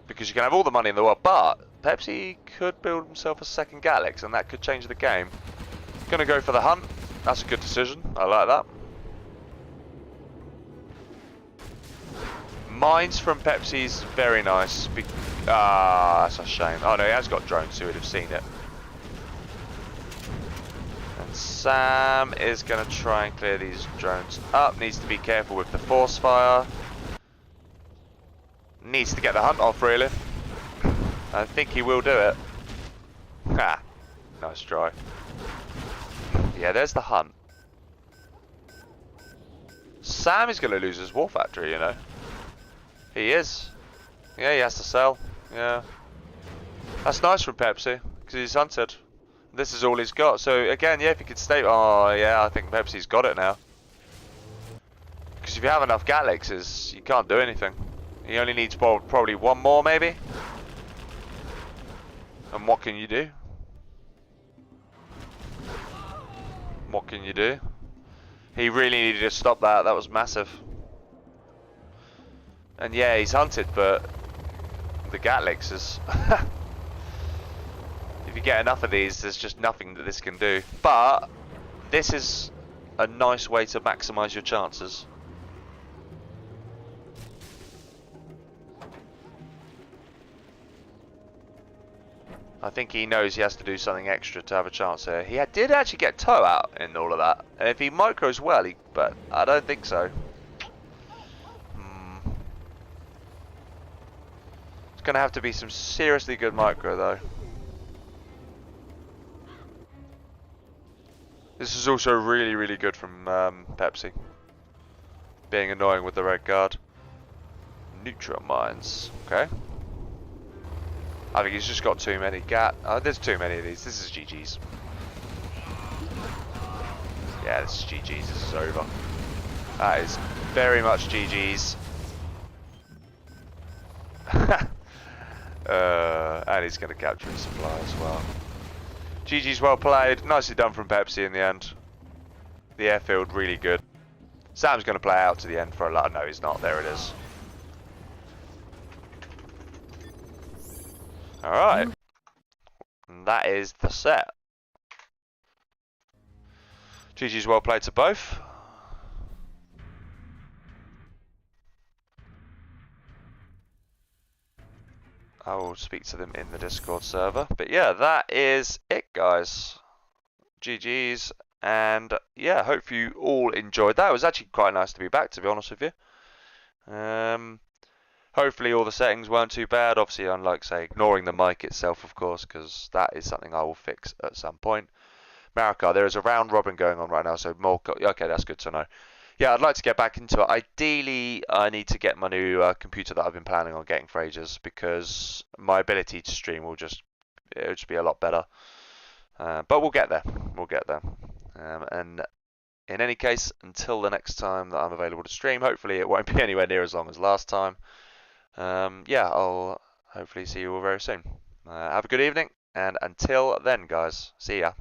S1: Because you can have all the money in the world, but Pepsi could build himself a second Galax, and that could change the game. Gonna go for the hunt. That's a good decision. I like that. Mines from Pepsi's very nice. That's a shame. Oh no, he has got drones, so he would have seen it. And Sam is gonna try and clear these drones up. Needs to be careful with the force fire. Needs to get the hunt off, really. I think he will do it. Ha! Nice try. Yeah, there's the hunt. Sam is going to lose his war factory, you know. He is. Yeah, he has to sell. Yeah. That's nice from Pepsi, because he's hunted. This is all he's got. So, again, yeah, if he could stay... Oh, yeah, I think Pepsi's got it now. Because if you have enough Galaxes, you can't do anything. He only needs probably one more, maybe. And what can you do? What can you do? He really needed to stop that. That was massive. And yeah, he's hunted, but the Gatlex is... If you get enough of these, there's just nothing that this can do. But this is a nice way to maximize your chances. I think he knows he has to do something extra to have a chance here. He did actually get toe out in all of that. And if he micros well, but I don't think so. It's going to have to be some seriously good micro, though. This is also really, really good from Pepsi. Being annoying with the red guard. Neutron mines. Okay. I think he's just got too many there's too many of these. This is GG's. Yeah, this is GG's. This is over. That is very much GG's. And he's going to capture his supply as well. GG's well played. Nicely done from Pepsi in the end. The airfield really good. Sam's going to play out to the end for a lot. No, he's not. There it is. Alright. And that is the set. GG's well played to both. I will speak to them in the Discord server. But yeah, that is it, guys. GG's. And yeah, hope you all enjoyed that. It was actually quite nice to be back, to be honest with you. Hopefully all the settings weren't too bad. Obviously, unlike, say, ignoring the mic itself, of course, because that is something I will fix at some point. Marika, there is a round robin going on right now, so more... Okay, that's good to know. Yeah, I'd like to get back into it. Ideally, I need to get my new computer that I've been planning on getting for ages, because my ability to stream will just be a lot better. But we'll get there. We'll get there. And in any case, until the next time that I'm available to stream, hopefully it won't be anywhere near as long as last time. Yeah, I'll hopefully see you all very soon. Have a good evening, and until then, guys, see ya.